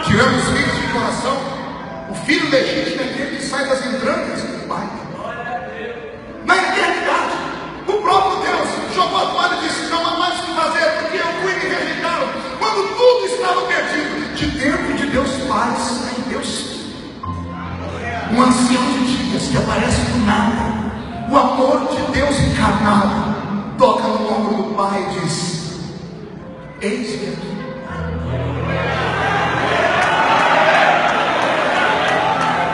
Tirando os filhos de coração, o filho legítimo é aquele que sai das entranhas do Pai. Na eternidade, o próprio Deus jogou a toalha e disse: não há mais o que fazer, porque eu fui e me rejeitaram. Quando tudo estava perdido, de dentro de Deus Pai sai Deus Filho, um ancião de dias que aparece do nada. O amor de Deus encarnado toca no ombro do Pai e diz: eis-me aqui. 1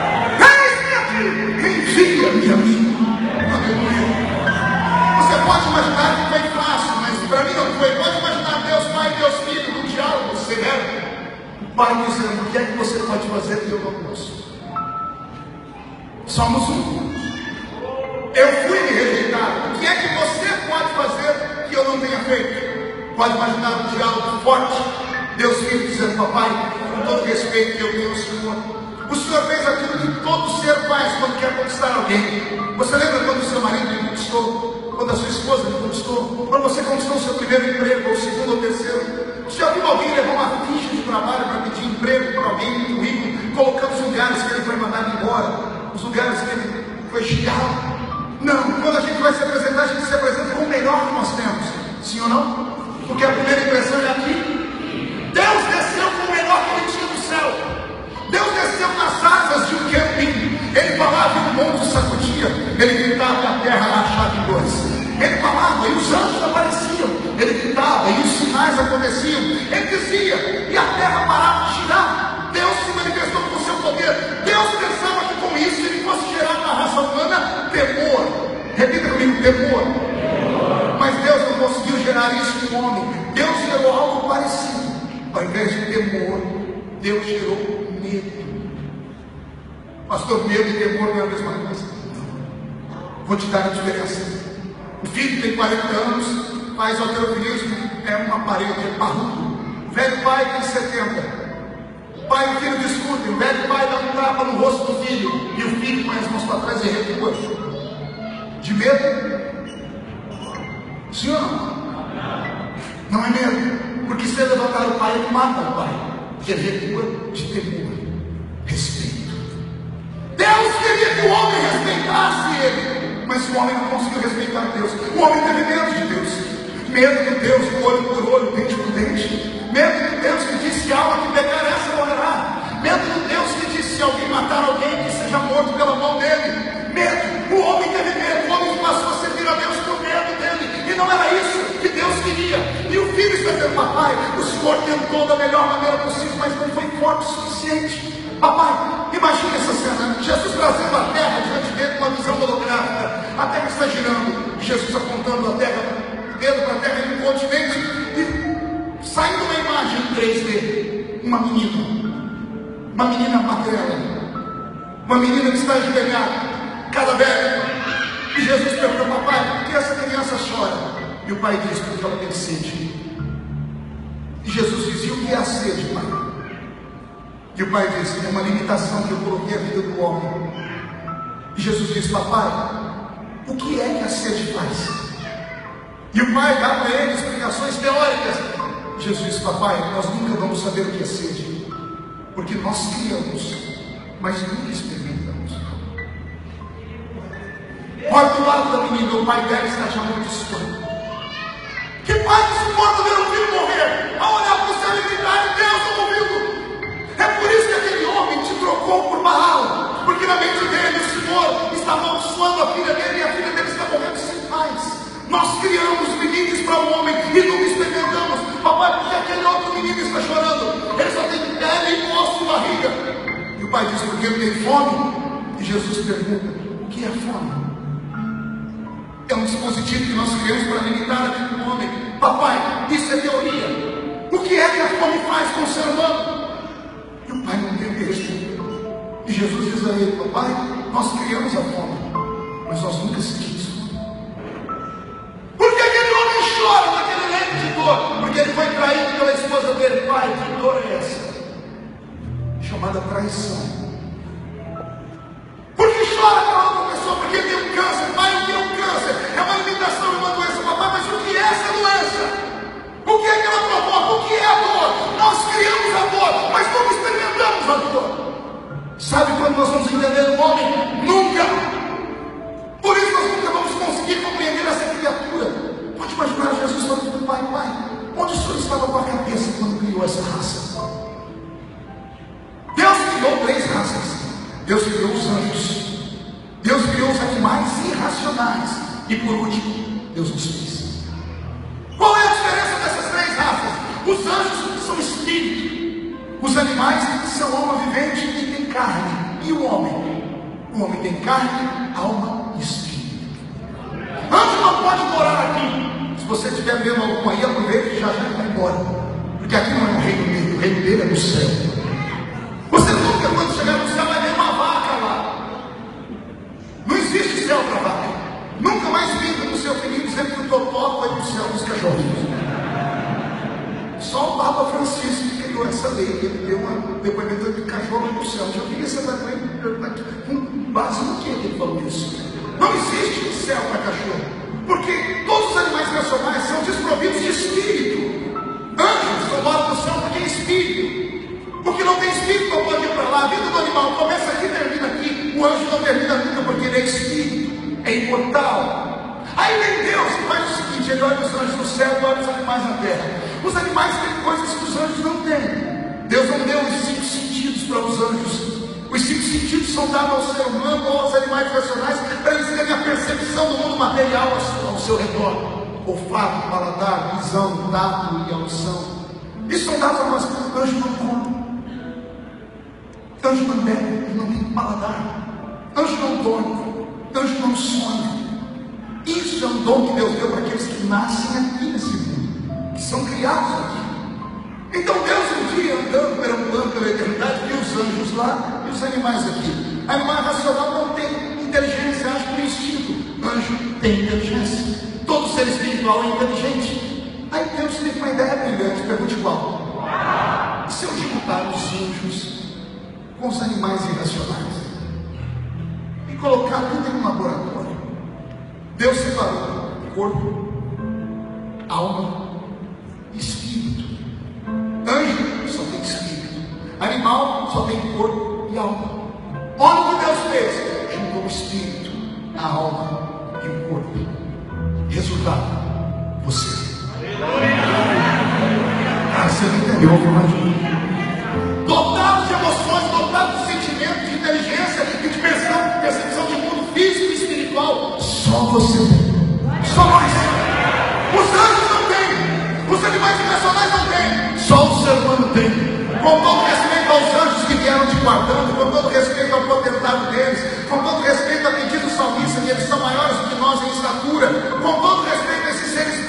Pai dizendo: o que é que você pode fazer que eu não posso? Somos um. Eu fui me rejeitado. O que é que você pode fazer que eu não tenha feito? Pode imaginar um diálogo forte. Deus Filho dizendo: papai, com todo respeito que eu tenho ao Senhor, o Senhor fez aquilo que todo ser faz quando quer conquistar alguém. Você lembra quando o seu marido lhe conquistou? Quando a sua esposa lhe conquistou? Quando você conquistou o seu primeiro emprego, ou o segundo, ou o terceiro? Você já viu alguém levar uma ficha de trabalho para pedir emprego para alguém, um currículo, colocando os lugares que ele foi mandado embora, os lugares que ele foi xingado? Não, quando a gente vai se apresentar, a gente se apresenta com o melhor que nós temos. Sim ou não? Porque a primeira impressão é aqui. Deus desceu com o melhor que ele tinha do céu. Deus desceu nas asas de um querubim. Ele falava e o mundo sacudia. Ele gritava e a terra rachava em dois. Ele falava e os anjos apareciam. Ele gritava e os sinais aconteciam. Ele dizia e a terra parava de girar. Deus se manifestou com o seu poder. Deus pensava que com isso ele fosse gerar na raça humana temor. Repita comigo: temor. Mas Deus não conseguiu gerar isso no homem. Deus gerou algo parecido. Ao invés de temor, Deus gerou medo. Pastor, medo e temor não é a mesma coisa. Vou te dar a diferença. O filho tem 40 anos, faz halterofilismo, é uma parede, é parrudo. O velho pai tem 70. O pai e o filho discutem. O velho pai dá um tapa no rosto do filho e o filho põe as mãos para trás e recua. De medo? Sim ou não? Não é medo, porque se ele levantar o pai, ele mata o pai. Porque ele recua de temor, respeito. Deus queria que o homem respeitasse ele, mas o homem não conseguiu respeitar Deus. O homem teve medo de Deus. Medo de Deus, olho por olho, dente por dente. Medo de Deus que disse: alma que pecar, essa morrerá. Medo de Deus que disse: se alguém matar alguém, que seja morto pela mão dele. Medo. O homem teve medo. O homem passou a servir a Deus por medo dele. E não era isso que Deus queria. E o filho está dizendo: papai, o Senhor tentou da melhor maneira possível, mas não foi forte o suficiente. Papai, imagine essa cena. Jesus trazendo a terra diante dele com uma visão holográfica. A terra está girando. E Jesus apontando a terra, dedo para a terra em um continente. E saindo uma imagem em 3D. Uma menina magrela. Uma menina que está ajoelhada, cadavélica. E Jesus pergunta: papai, por que essa criança chora? E o pai diz: porque ela tem sede. E Jesus diz: e o que é a sede, pai? E o pai diz: é uma limitação que eu coloquei na vida do homem. E Jesus diz: papai, o que é que a sede faz? E o pai dá para ele explicações teóricas. E Jesus diz: papai, nós nunca vamos saber o que é sede, porque nós criamos, mas nunca experimentamos. Olha do lado da menina, o pai dela está chamando de espanto. Que pai que suporta ver o filho morrer, a olhar para o céu e gritar: Deus, eu ouvindo. É por isso que aquele homem te trocou por Baal, porque na mente dele o Senhor está amaldiçoando a filha dele e a filha dele está morrendo sem paz. Nós criamos meninos para o homem e nunca experimentamos. Papai, porque aquele outro menino está chorando? Ele só tem pele e osso e barriga. E o pai diz: porque ele tem fome. E Jesus pergunta: o que é fome? É um dispositivo que nós criamos para limitar a vida do homem. Papai, isso é teoria. O que é que a fome faz com o ser humano? E o pai não tem o que responder. E Jesus diz a ele: papai, nós criamos a fome, mas nós nunca sentimos fome. Por que aquele homem chora naquele leito de dor? Porque ele foi traído pela esposa dele. Pai, que dor é essa? Chamada traição. Por que chora aquela outra pessoa? Porque tem um câncer. Pai, o que é um câncer? É uma limitação, é uma doença. Papai, mas o que é essa doença? O que é que ela provoca? O que é a dor? Nós criamos a dor, mas nunca experimentamos a dor. Sabe quando nós vamos entender o homem? Nunca. Por isso nós nunca vamos conseguir compreender essa criatura. Pode imaginar Jesus falando para o pai: pai, onde o senhor estava com a cabeça quando criou essa raça? Deus criou 3 raças. Deus criou os anjos. Deus criou os animais irracionais. E por último, Deus nos fez. Qual é a diferença dessas 3 raças? Os anjos são espírito. Os animais são alma vivente e tem carne. E o homem? O homem tem carne, alma e espírito. Anjo não pode morar aqui. Se você estiver vendo algum aí, aproveite e já vai embora. Porque aqui não é o reino dele é no céu. base no que ele falou isso? Não existe céu para cachorro, porque todos os animais racionais são desprovidos de espírito. Anjos só moram no céu porque é espírito. Porque não tem espírito não pode ir para lá. A vida do animal começa aqui e termina aqui. O anjo não termina nunca porque ele é espírito, é imortal. Aí vem Deus e faz o seguinte: ele olha os anjos no céu e olha os animais na terra. Os animais têm coisas que os anjos não têm. Deus não deu os 5 sentidos para os anjos. Os 5 sentidos são dados ao ser humano ou aos animais racionais para eles terem a percepção do mundo material ao seu redor. Olfato, paladar, visão, tato e audição. Isso são dados a nós. Anjo não come. Anjo não bebe, ele não tem paladar. Anjo não dorme. Anjo não sonha. Isso é um dom que Deus deu para aqueles que nascem aqui nesse mundo, que são criados aqui. Então Deus um dia andando perambulando pela eternidade viu os anjos lá e os animais aqui. A animal racional não tem inteligência, age por instinto. Anjo tem inteligência. Todo ser espiritual é inteligente. Aí Deus teve uma ideia brilhante, pergunta igual: e se eu juntar os anjos com os animais irracionais e colocar tudo em um laboratório? Deus separou corpo, alma e espírito. Anjo só tem espírito, animal só tem corpo e alma. Olha o que Deus fez: juntou o espírito, a alma e o corpo. Resultado: você. Você não entendeu, mas dotado de emoções, dotado de sentimento, de inteligência e de percepção de mundo físico e espiritual. Só você tem. Só nós. Os anjos não têm. Os animais irracionais não têm. Só o ser humano tem. Com todo respeito aos anjos que vieram te guardando, com todo respeito ao potentado deles, com todo respeito à medida do salmista, que eles são maiores do que nós em estatura, com todo respeito a esses seres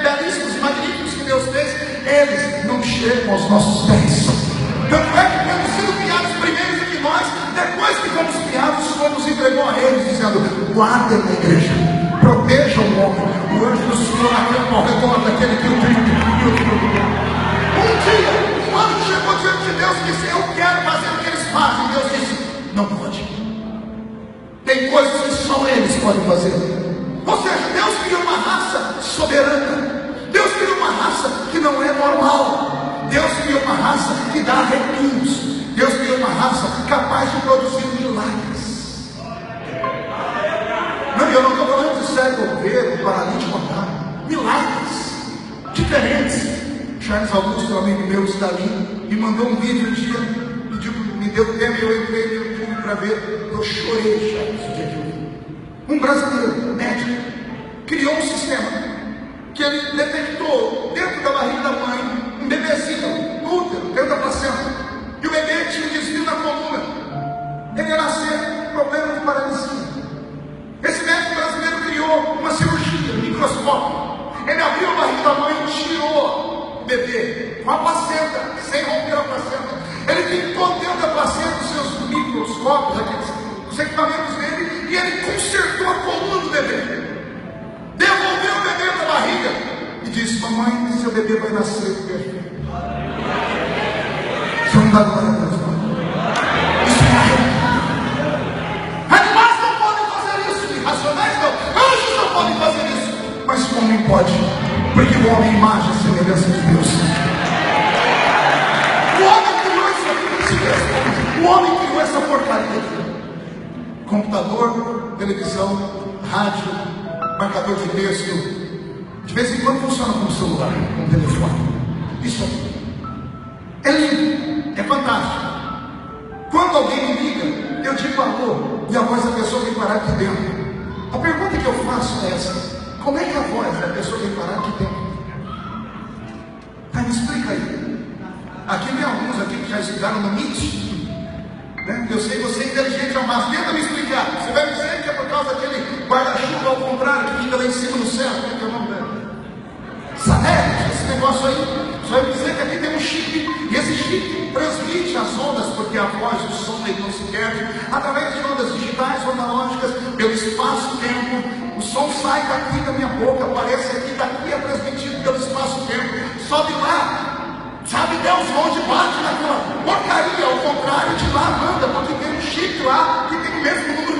belíssimos e magníficos que Deus fez, eles não chegam aos nossos pés. Tanto é que, tendo sido criados primeiros do que nós, depois que fomos criados, o Senhor nos entregou a eles, dizendo: guardem a igreja, protejam o homem. O anjo do Senhor acampa ao redor daquele que o trinta e o trinta. Um dia, um anjo chegou diante de Deus e disse: eu quero fazer o que eles fazem. Deus disse: não pode. Tem coisas que só eles podem fazer. Ou seja, Deus criou uma raça soberana. Deus criou uma raça que não é normal. Deus criou uma raça que dá arrepios. Deus criou uma raça capaz de produzir milagres. Não, eu não estou falando de cego ver, paralítico andar. Milagres diferentes. Charles Augusto, um amigo meu, está ali, me mandou um vídeo um dia, me deu tempo, eu entrei no YouTube para ver. Eu chorei, Charles, o dia que eu vi. Um brasileiro, médico, criou um sistema que ele detectou dentro da barriga da mãe um bebezinho, útero, dentro da placenta, e o bebê tinha um desvio na coluna. Ele ia nascer com problema de paralisia. Esse médico brasileiro criou uma cirurgia, microscópio. Ele abriu a barriga da mãe e tirou o bebê com a placenta, sem romper a placenta. Ele pintou dentro da placenta os seus microscópios, os equipamentos dele, e ele consertou a coluna do bebê. Devolveu o bebê da barriga e disse: mamãe, seu bebê vai nascer perfeito. Isso não dá glória a Deus, não. Isso é animais não podem fazer isso, irracionais não, anjos não podem fazer isso, mas o homem pode, porque o homem é imagem e semelhança de Deus. O homem criou isso, o homem criou essa porcaria aqui. Computador, televisão, rádio, marcador de texto. De vez em quando funciona como celular, como telefone. Isso aqui é lindo, é fantástico. Quando alguém me liga, eu digo alô, e a voz da pessoa vem parar aqui dentro. A pergunta que eu faço é essa: como é que a voz da pessoa vem parar aqui dentro? Me explica aí. Aqui tem alguns aqui que já estudaram no Meet, né? Eu sei que você é inteligente ao máximo. Tenta me explicar. Você vai me dizer que é por causa daquele guarda-chuva ao contrário que fica lá em cima no céu. Como é que é o nome dela? Satélite, esse negócio aí. Você vai me dizer que aqui tem um chip, e esse chip transmite as ondas, porque a voz, o som dele não se perde, através de ondas digitais ou analógicas, pelo espaço-tempo. O som sai daqui da minha boca, aparece aqui, daqui é transmitido pelo espaço-tempo, sobe lá. Sabe Deus onde bate naquela porcaria, ao contrário, de lá manda, porque tem um chip lá que tem o mesmo número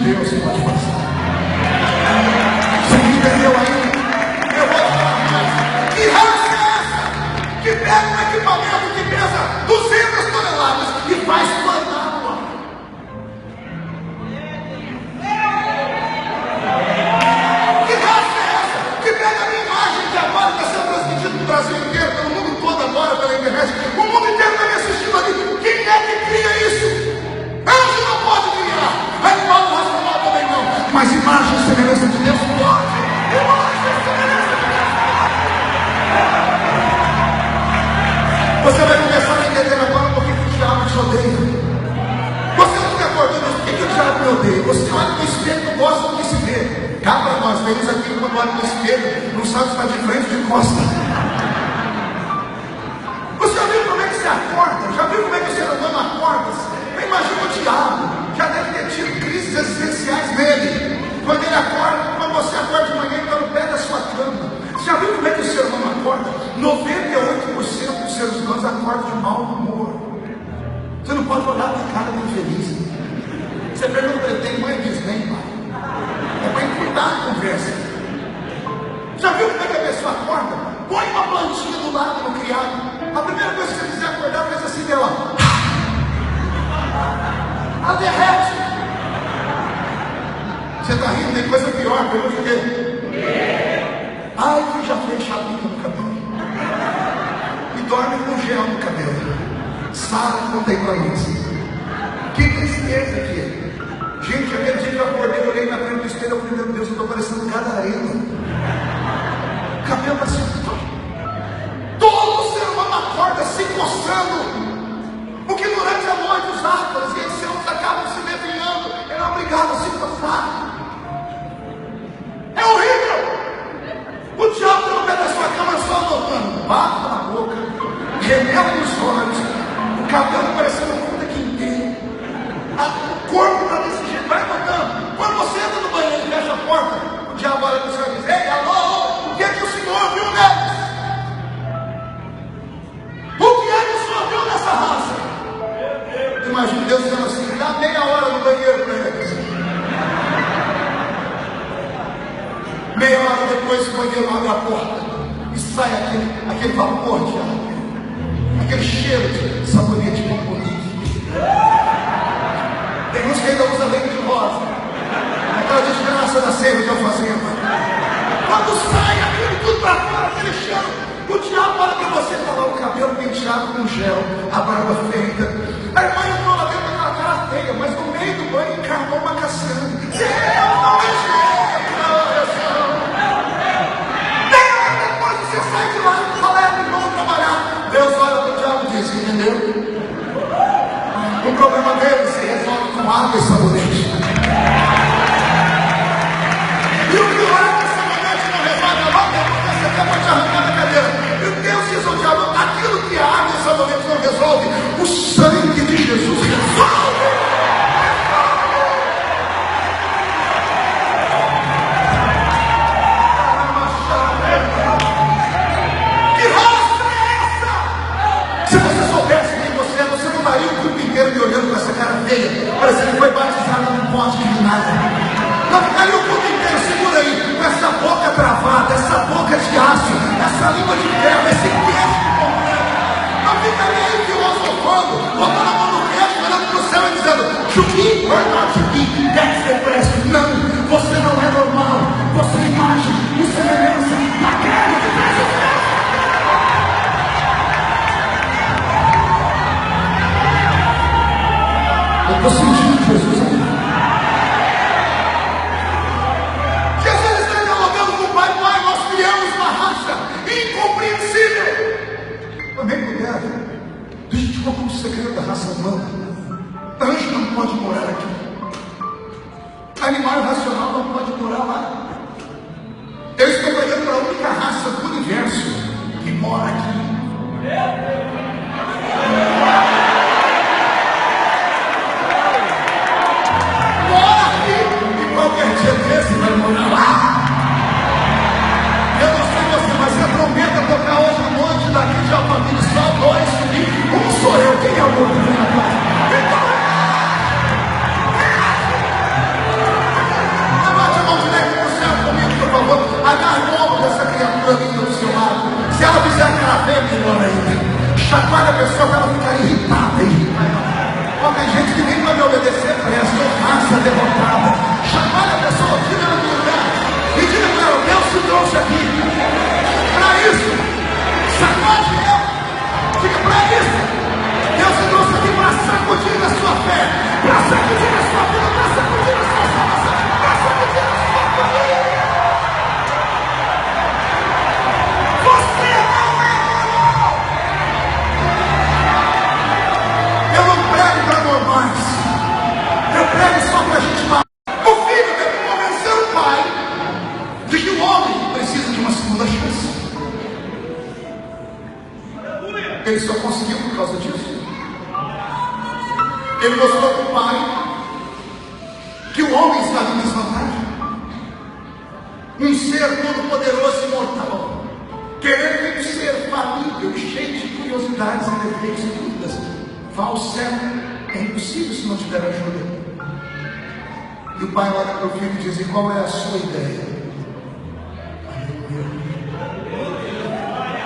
Deus pode fazer. Você entendeu aí? Eu vou falar mais. Que raça é essa que pega um equipamento que pesa 200 toneladas e faz planar no ar? Que raça é essa que pega a minha imagem que agora está sendo transmitida no Brasil inteiro, pelo mundo todo agora, pela internet, o mundo inteiro está me assistindo ali? Quem é que cria isso? Anjo não pode criar, animal racional também não, mas imagem e semelhança de Deus pode. Imagem e semelhança de Deus pode. Você vai começar a entender agora por que o diabo te odeia. Você não tem acordado por que o diabo me odeia. Você olha no espelho e não gosta do que se vê. Cá para nós, temos aqui quando olha no espelho, não sabe se está de frente ou de costa. Você já viu como é que se acorda? Já viu como é que o ser humano acorda? Imagina o diabo, já deve ter tido crises existenciais nele. Quando ele acorda, quando você acorda de manhã, ele está no pé da sua cama. Você já viu como é que o ser humano acorda? 98% dos seres humanos acordam de mau humor. Você não pode olhar para a cara do infeliz. Você pergunta para ele, tem mãe? Diz, nem pai. É para encurtar a conversa. Já viu como é que a pessoa acorda? Põe uma plantinha do lado no criado. A primeira coisa que você quiser acordar, faz assim dela. Ela derrete. Você está rindo, tem coisa pior, pergunta o quê? Ai, que já fez chapinha no cabelo. E dorme com gel no cabelo. Sara, contei para isso. Que tristeza que é. Gente, aquele dia que eu acordei, eu olhei na frente do espelho, eu falei, meu Deus, eu estou parecendo Gadareno. Cabelo assim. Todo ser humano acorda se coçando. Porque durante a noite os árvores e os céus acabam se definhando. Ele é obrigado a se coçar. É horrível. O diabo está no pé da sua cama só anotando. Bata na boca, remela nos olhos, o cabelo parecendo um puta quinteiro. O corpo está desse jeito, vai anotando. Quando você entra no banheiro e fecha a porta, o diabo olha para o senhor e diz, ei, alô, o que é que o senhor viu neles? O que é que o senhor viu nessa raça? Imagina Deus dizendo assim, dá meia hora no banheiro para eles. Meia hora depois o banheiro abre a porta e sai aquele vapor de água, aquele cheiro de sabonete de pompolique. Tem uns que ainda usa leite de rosa, aquela desgraça da cerveja de alfazema. Quando sai aquilo tudo para fora, aquele cheiro, o diabo olha para você e fala, o cabelo penteado com gel, a barba feita. A irmã entrou lá dentro daquela cara feia, mas no meio do banho encarnou uma caçamba. Deus não é jeito, depois você sai de lá e fala, vamos trabalhar. Deus olha para o diabo e diz, entendeu? O problema dele se resolve com água e sabonete. E o pior é que esse sabonete não resolve a mão, porque você acabou de arrancar da cadeira. E Deus diz ao diabo, aquilo que a água e sabonete não resolve, o sangue de Jesus resolve. Que raça é essa? Se você soubesse quem você é, você não daria o corpo inteiro me olhando com essa cara feia, parecendo que foi batizado num pote de nada. Não ficaria o corpo inteiro, segura aí, com essa boca travada, essa boca de aço, essa língua de ferro, esse queixo de concreto. Não ficaria aí filosofando, botando a mão no queixo, olhando para o céu e dizendo, Chucky, or not Chucky, that's the best. Não, você não é normal, você é imagem e semelhança daquele que fez o céu. Eu estou sentindo Jesus aqui. Jesus está dialogando com o Pai. Pai, nós criamos uma raça incompreensível. Também mulher, deixa eu te contar um segredo da raça humana. Anjo não pode morar aqui. Animal racional não pode morar lá. Eu estou olhando para a única raça do universo que mora aqui. Qualquer dia desse vai morar lá. Eu não sei você, mas se a trombeta tocar hoje à noite daqui de Alphaville, só dois subir, um sou eu, quem é o outro que vem atrás? fortaleza derrotada. Chamar a pessoa, tira ela do lugar e diga para ela: Deus te trouxe aqui para isso. Sacode ela. Diga para isso. Deus te trouxe aqui para sacudir a sua fé, para sacudir a sua vida, para sacudir a sua salvação, para sacudir a sua família. Você não é normal. Eu não prego para normais. Eu prego só para gente mal. O filho tem que convencer o pai de que o homem precisa de uma segunda chance. Ele só conseguiu por causa disso. Ele mostrou para o pai que o homem estava em desvantagem. Um ser todo poderoso e mortal, querendo um ser falível, cheio de curiosidades e defeitos e dúvidas, vá ao céu. É impossível se não tiver ajuda. E o pai olha para o filho e diz: e qual é a sua ideia?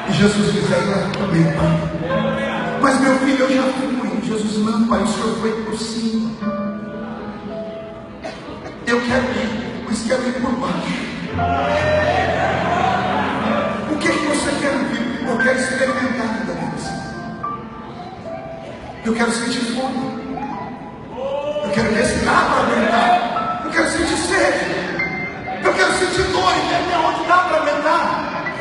E Jesus diz: é eu também, pai. Mas meu filho, eu já fui. Jesus: não, pai, o senhor foi por cima. Eu quero ir, mas quero ir por baixo. O que você quer ouvir? Eu quero experimentar a vida deles. Eu quero sentir fome. Eu quero respirar para aguentar. Eu quero sentir sede. Eu quero sentir dor e ver até onde dá para aguentar.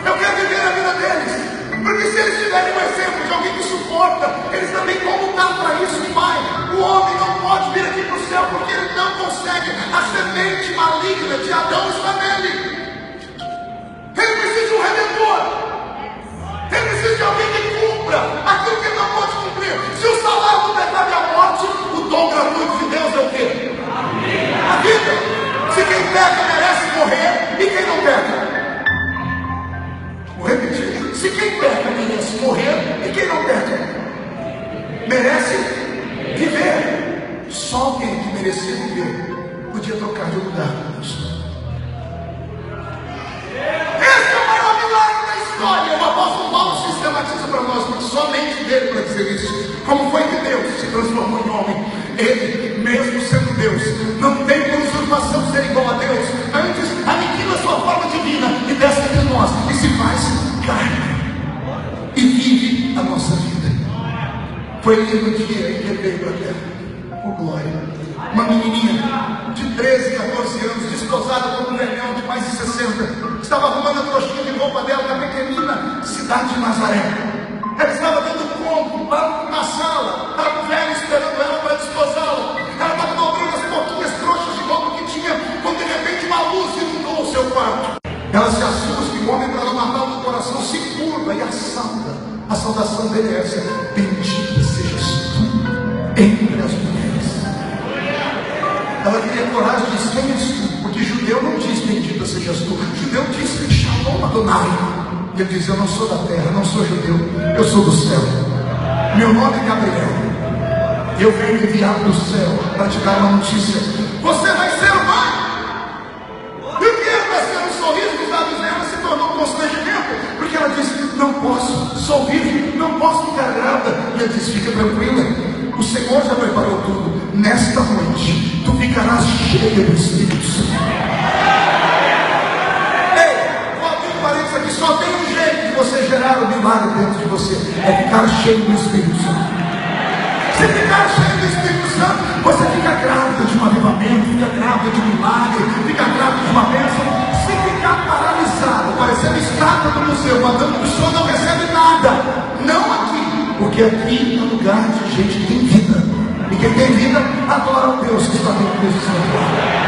Eu quero viver a vida deles. Porque se eles tiverem um exemplo de alguém que suporta, eles também vão lutar para isso, pai. O homem não pode vir aqui para o céu porque ele não consegue. A semente maligna de Adão está nele. Ele precisa de um redentor. Ele precisa de alguém que cumpra aquilo que ele não pode cumprir. Se o salário do pecado é a morte, o dom gratuito de Deus é o quê? A vida. Se quem peca merece morrer, e quem não peca? Vou repetir. Se quem peca merece morrer, e quem não peca merece viver. Só alguém que merecia viver podia trocar de lugar com Deus. Esse é o maior milagre da história. O apóstolo Paulo sistematiza para nós, porque somente dele para dizer isso. Como foi que Deus se transformou em homem? Ele, mesmo sendo Deus, não tem por usurpação ser igual a Deus. Antes, aniquila sua forma divina e desce entre nós e se faz carne e vive a nossa vida. Foi lindo o dia em que ele veio para a terra, por glória. Uma menininha de 13, 14 anos, desposada por um velhão de mais de 60, estava arrumando a trouxinha de roupa dela na pequenina cidade de Nazaré. Ela estava dando conto lá na sala, estava o velho esperando ela para desposá-la. Ela estava dobrando as pouquinhas trouxas de roupa que tinha, quando de repente uma luz inundou o seu quarto. Ela se assusta e o homem, para não matar o coração, se curva e assalta. A saudação dele é essa: bendita sejas tu entre as mulheres. Ela teria coragem de dizer: quem és tu? Porque judeu não diz bendita sejas tu. Judeu diz Shalom Adonai. E ele diz: eu não sou da terra, não sou judeu, eu sou do céu. Meu nome é Gabriel. Eu venho enviado do céu para te dar uma notícia: você vai ser mãe. E o que era para ser um sorriso dos lábios dela se tornou um constrangimento, porque ela disse: não posso, sou virgem, não posso ficar grávida. E ele disse: fica tranquila, o Senhor já preparou tudo. Nesta noite tu ficarás cheia do Espírito Santo. Aqui só tem um jeito de você gerar o milagre dentro de você: é ficar cheio do Espírito Santo. Se ficar cheio do Espírito Santo, você fica grávida de um avivamento, fica grávida de um milagre, fica grávida de uma bênção. Se ficar paralisado, parecendo estátua do museu, mandando que o senhor não recebe nada, não aqui, porque aqui é lugar de gente que tem vida, e quem tem vida adora o Deus que está dentro desse santuário.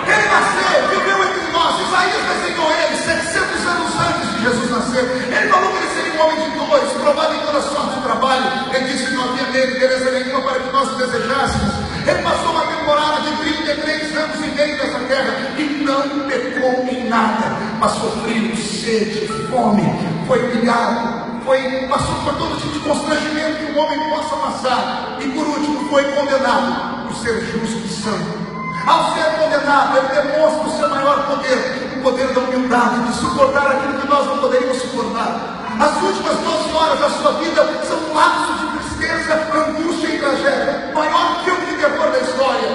Ele nasceu, viveu entre nós. Isaías desenhou ele 700 anos antes de Jesus nascer. Ele falou que ele seria um homem de dores, provado em toda sorte de trabalho. Ele disse que não havia nele beleza nenhuma para que nós o desejássemos. Ele passou uma temporada de 33 anos e meio nessa terra e não pecou em nada. Passou frio, sede, fome, foi pilhado, passou por todo tipo de constrangimento que um homem possa passar. E por último foi condenado por ser justo e santo. Ao ser condenado, ele demonstra o seu maior poder, o poder da humildade, de suportar aquilo que nós não poderíamos suportar. As últimas 12 horas da sua vida são um lapso de tristeza, angústia e tragédia. Maior filme de terror da história.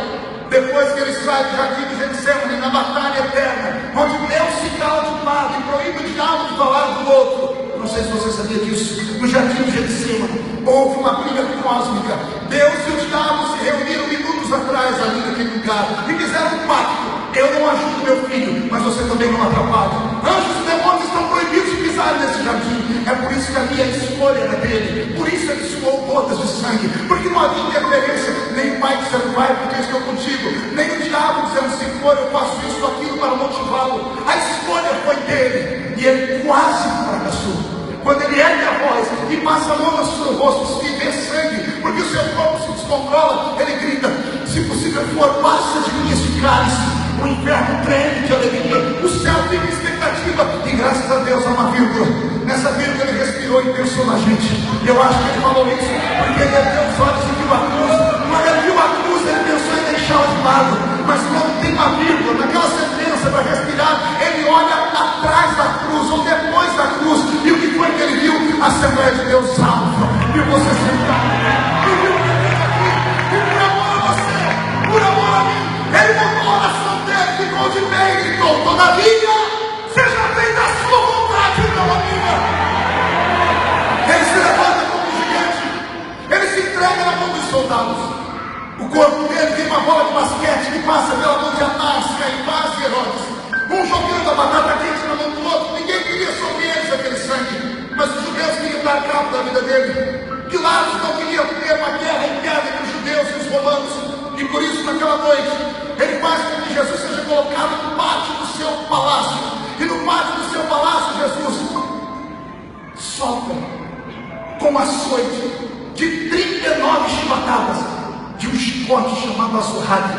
sai do jardim de Getsemane na batalha eterna, onde Deus se cala de um lado e proíbe o diabo de falar do outro. Não sei se você sabia disso. No jardim de Getsemane houve uma briga cósmica. Deus e o diabo se reuniram minutos atrás ali naquele lugar e fizeram um pacto. Eu não ajudo meu filho, mas você também não atrapalha. Anjos e demônios estão proibidos de pisar nesse jardim. É por isso que havia a escolha era dele. Por isso ele suou gotas de sangue. Porque não havia interferência. Nem o pai dizendo vai, porque eu estou contigo. Nem o diabo dizendo se for eu faço isso ou aquilo para motivá-lo. A escolha foi dele. E ele quase fracassou. Quando ele ergue a voz e passa a mão no seu rosto e vê sangue, porque o seu corpo se descontrola, ele grita: se possível for, passa de mim este cálice. O inferno treme de alegria, o céu fica em expectativa, e graças a Deus há uma vírgula. Nessa vírgula ele respirou e pensou na gente. Eu acho que ele falou isso porque ele abriu os olhos e viu a cruz. Quando ele viu a cruz, ele pensou em deixá-la de lado. Mas quando tem uma vírgula, naquela sentença para respirar, ele olha atrás da cruz ou depois da cruz, e o que foi que ele viu? A Assembleia de Deus salva. E você sentado, e viu que ele aqui, e por amor a você, por amor a mim, ele mudou a oração dele, ficou de pé e gritou: todavia, seja feita a sua vontade, não a minha. Ele se levanta como um gigante, ele se entrega na mão dos soldados. O corpo dele tem uma bola de basquete que passa pela mão de Anás, Caifás e Herodes. Um jogando a batata quente na mão do outro. Ninguém queria sobre eles aquele sangue, mas os judeus queriam dar cabo da vida dele. Pilatos não queria ter uma guerra interna entre os judeus e os romanos, e por isso naquela noite ele faz com que Jesus seja colocado no pátio do seu palácio. E no pátio do seu palácio Jesus sopra com açoite de 39 chibatadas de um chicote chamado azurrado,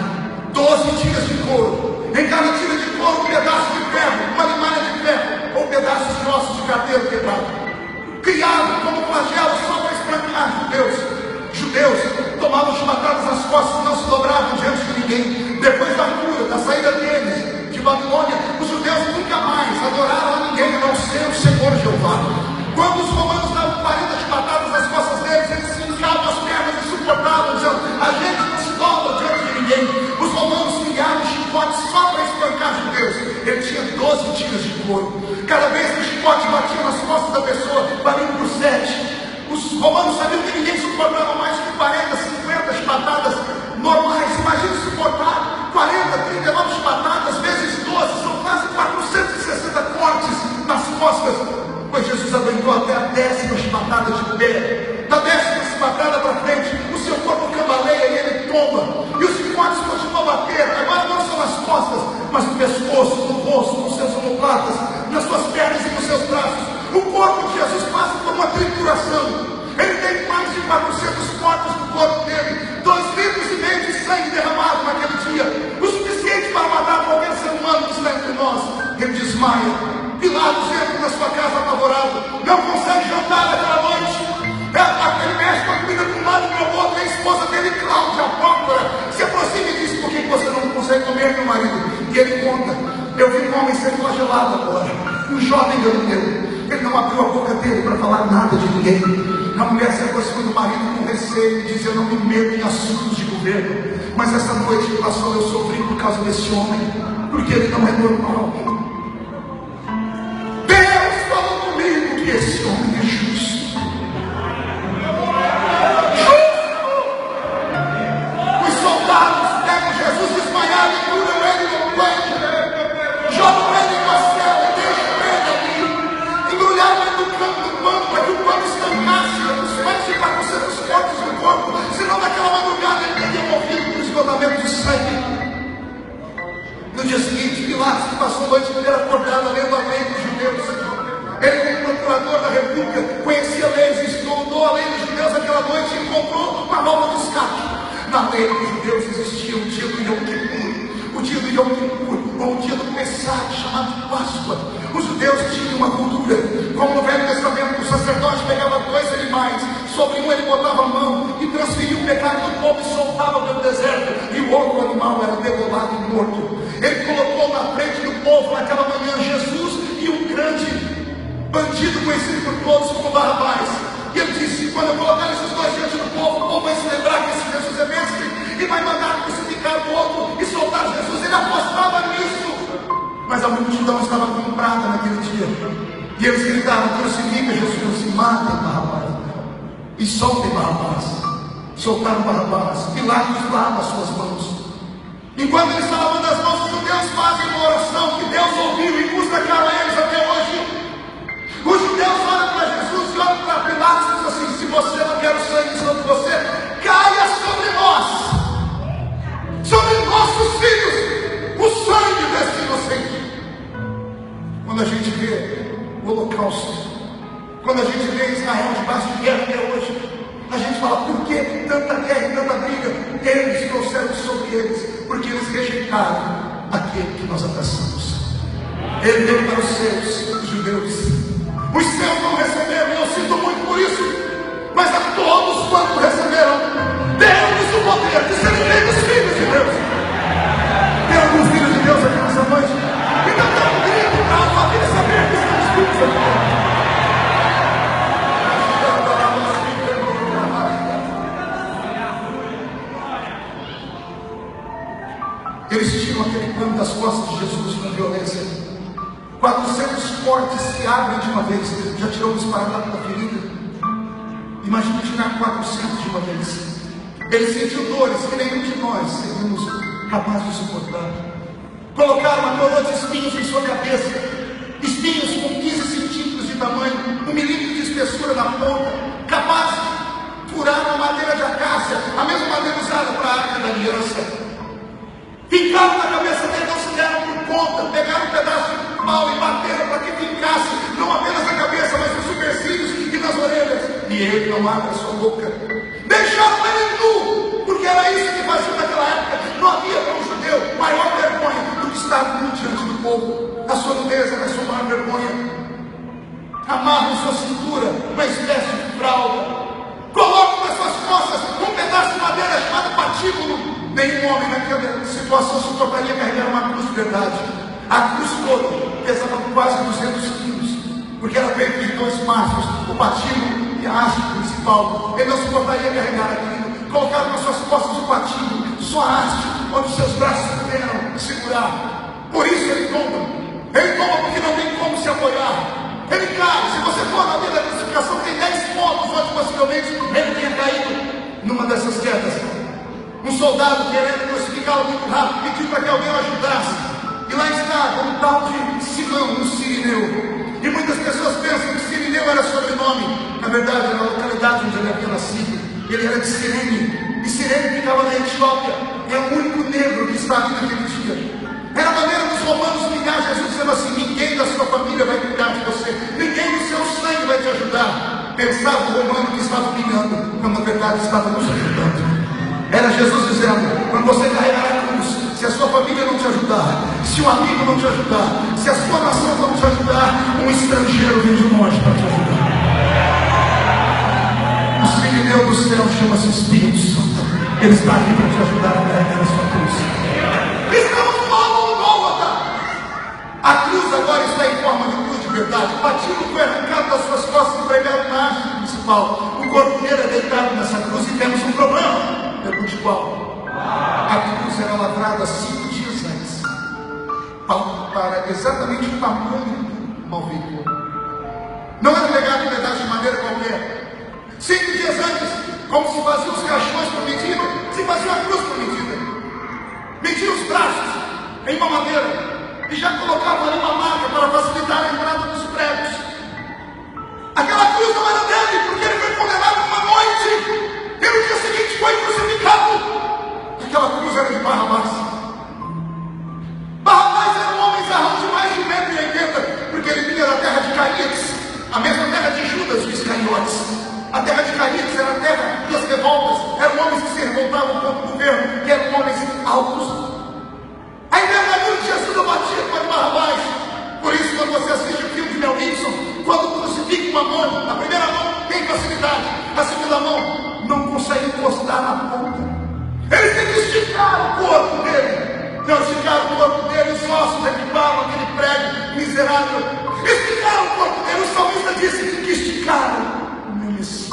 12 tiras de couro. Em cada tira de couro, um pedaço de ferro, uma limalha de ferro, ou pedaços de ossos de carneiro quebrado. Criado como flagelo só para espancar judeus tomavam chibatadas nas costas e não se dobravam diante de ninguém. Depois da cura, da saída deles de Babilônia, os judeus nunca mais adoraram a ninguém a não ser o Senhor Jeová. Quando os romanos davam 40 chibatadas nas costas deles, eles se hincavam as pernas e suportavam, dizendo: a gente não se dobra diante de ninguém. Os romanos criaram chicotes só para espancar judeus. Ele tinha 12 tiras de couro. Cada vez que o chicote batia nas costas da pessoa, valia por 7. Os romanos sabiam que ninguém suportava mais que 40, 50 chibatadas normais. Imagine suportar 40, 39 chibatadas vezes 12, são quase 460 cortes nas costas. Pois Jesus aguentou até a 10ª chibatada de pé. Da 10ª chibatada para frente, o seu corpo cambaleia e ele tomba. E os chicotes continuam a bater, agora não só nas costas, mas no pescoço, no rosto, nos seus omoplatas, nas suas pernas e nos seus braços. O corpo de Jesus passa por uma trituração. Ele tem mais de 400 cortes no corpo dele, 2,5 litros de sangue derramado naquele dia, o suficiente para matar qualquer ser humano que está entre nós. Ele desmaia. Pilatos entra na sua casa apavorado, não consegue jantar naquela noite. Ele mexe com a comida de um lado e do outro, e a esposa dele, Cláudia, a pólvora, se aproxima e diz: por que você não consegue comer, meu marido? E ele conta: eu vi um homem ser flagelado agora, um jovem galileu. Ele não abriu a boca dele para falar nada de ninguém. A mulher se aproxima do marido com receio e diz: eu não me meto em assuntos de governo, mas essa noite que passou eu sofri por causa desse homem, porque ele não é normal. Deus falou comigo que esse homem é justo. Os soldados pegam Jesus desmaiado e curam ele no banho, jogam ele em uma cela e deixam ele ali, embrulharam ele no pano para que o pano estancasse os mais de 400 cortes no corpo, senão naquela madrugada ele teria morrido por esgotamento de sangue. No dia seguinte, Pilatos, que passou a noite inteira acordado lendo a lei dos judeus, ele, como procurador da República, conhecia leis e estudou a lei dos judeus aquela noite e encontrou uma nova de escape. Na lei dos judeus existia o dia do Yom Kippur, o dia do Yom Kippur, ou o dia do Pessah, chamado de Páscoa. Os judeus tinham uma cultura, como no Velho Testamento, o sacerdote pegava 2 animais, sobre um ele botava a mão e transferia o pecado do povo e soltava pelo deserto, e o outro animal era degolado e morto. Ele colocou na frente do povo naquela manhã Jesus e um grande bandido conhecido por todos como Barrabás. E ele disse: quando eu colocar esses dois diante do povo vai se lembrar que esse Jesus é mestre e vai mandar crucificar o outro e soltar Jesus ele apostava nisso. Mas a multidão estava comprada naquele dia. E eles gritavam: crucifica Jesus, e matem Barrabás, e soltem Barrabás. Soltaram Barrabás. Pilatos lava as suas mãos. Enquanto eles estavam lavando as mãos, os judeus fazem uma oração que Deus ouviu e custa caro a eles até hoje. Os judeus olham para Jesus e olham para Pilatos e dizem assim: se você não quer o sangue sobre você, caia sobre nós, sobre nossos filhos, o sangue desse inocente. Quando a gente vê o Holocausto, quando a gente vê Israel debaixo de guerra até hoje, a gente fala: por que tanta guerra e tanta briga? Eles trouxeram sobre eles, porque eles rejeitaram aquele que nós abraçamos. Ele deu para os seus, os judeus. Os seus não receberam, e eu sinto muito por isso. Mas a todos quanto receberam, deu-nos o poder de serem feitos filhos de Deus. Tem alguns filhos de Deus aqui nessa noite? Então dá um grito para a alma dele saber que somos filhos de Deus. Eles tiram aquele pano das costas de Jesus com violência. 400 cortes se abrem de uma vez. Já tirou um esparadrapo da ferida? Imagina tirar 400 de uma vez. Ele sentiu dores que nenhum de nós seríamos capazes de suportar. Colocaram uma coroa de espinhos em sua cabeça. Espinhos com 15 centímetros de tamanho, 1 milímetro de espessura na ponta, capaz de furar uma madeira de acácia, a mesma madeira usada para a arca da aliança. Fincaram na cabeça dele, não se deram por conta, pegaram um pedaço de pau e bateram para que fincasse, não apenas na cabeça, mas nos supercílios e nas orelhas. E ele não abre a sua boca. Deixaram ele nu, porque era isso que fazia naquela época. Não havia para um judeu maior vergonha do que estar nu diante do povo. A sua nudez era a sua maior vergonha. Amarram sua cintura uma espécie de fralda. Colocam nas suas costas um pedaço de madeira chamado patíbulo. Nenhum homem naquela situação suportaria carregar uma cruz de verdade. A cruz toda pesava quase 200 quilos, porque era feita de 2 mastros, o patíbulo e a haste principal. Ele não suportaria carregar aquilo. Colocaram nas suas costas o patíbulo, sua haste, onde seus braços puderam segurar. Por isso ele tomba. Ele tomba porque não tem como se apoiar. Ele cai. Se você for na vida da crucificação, tem 10 pontos onde possivelmente ele tenha caído numa dessas quedas. Um soldado querendo crucificá-lo muito rápido pediu para que alguém o ajudasse. E lá está, um tal de Simão, um sirineu. E muitas pessoas pensam que Sirineu era sobrenome. Na verdade, era a localidade onde ele havia nascido. Ele era de Cirene. E Cirene ficava na Etiópia. É o único negro que estava ali naquele dia. Era a maneira dos romanos ligar Jesus, dizendo assim: ninguém da sua família vai cuidar de você, ninguém do seu sangue vai te ajudar. Pensava o romano que estava brigando, quando na verdade estava nos ajudando. Era Jesus dizendo: quando você carregar a cruz, se a sua família não te ajudar, se um amigo não te ajudar, se a sua nação não te ajudar, um estrangeiro vem de longe para te ajudar. O Sirineu do céu chama-se Espírito Santo. Ele está aqui para te ajudar a carregar a sua cruz. Estamos falando no Gólgota. A cruz agora está em forma de cruz de verdade. O patíbulo foi arrancado das suas costas e pregado na haste principal. O corpo dele é deitado nessa cruz e temos um problema. Pergunte qual? A cruz era lavrada 5 dias antes, para exatamente o tamanho do malveitor. Não era pegado um pedaço de madeira qualquer. 5 dias antes, como se faziam os caixões por medida, se fazia a cruz por medida. Mediam os braços em uma madeira e já colocavam ali uma marca para facilitar a entrada dos pregos. Aquela cruz não era dele, porque ele foi condenado uma noite. E no dia seguinte foi crucificado. Aquela cruz era de Barrabás. Barrabás era um homem zarrão de mais de 1,80 m, porque ele vinha da terra de Caríades, a mesma terra de Judas, os Iscariotes. A terra de Caríades era a terra das revoltas. Eram homens que se revoltavam contra o governo, que eram homens altos. A envergadura tinha sido abatida por Barrabás. Por isso, quando você assiste o filme de Mel Gibson, quando crucifica uma mão, a primeira mão tem facilidade, a segunda mão não consegue encostar na ponta. Eles têm que esticar o corpo dele. Não esticaram o corpo dele, os ossos equiparam aquele prego miserável. Esticaram o corpo dele. O salmista disse que esticaram o meu Messias.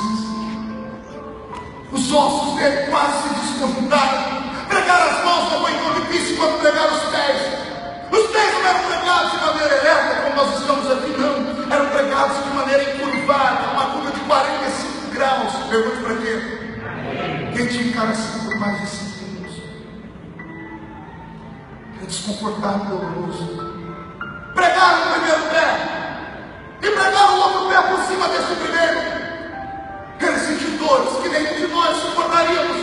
Os ossos dele quase se desconjuntaram. Pregar as mãos não foi tão difícil quanto pregar os pés. Pergunte para quê? Quem te encara assim por mais de 5 minutos? É desconfortável, doloroso. Pregar o primeiro pé e pregar o outro pé por cima desse primeiro. Quero sentir dores que nenhum de nós suportaríamos.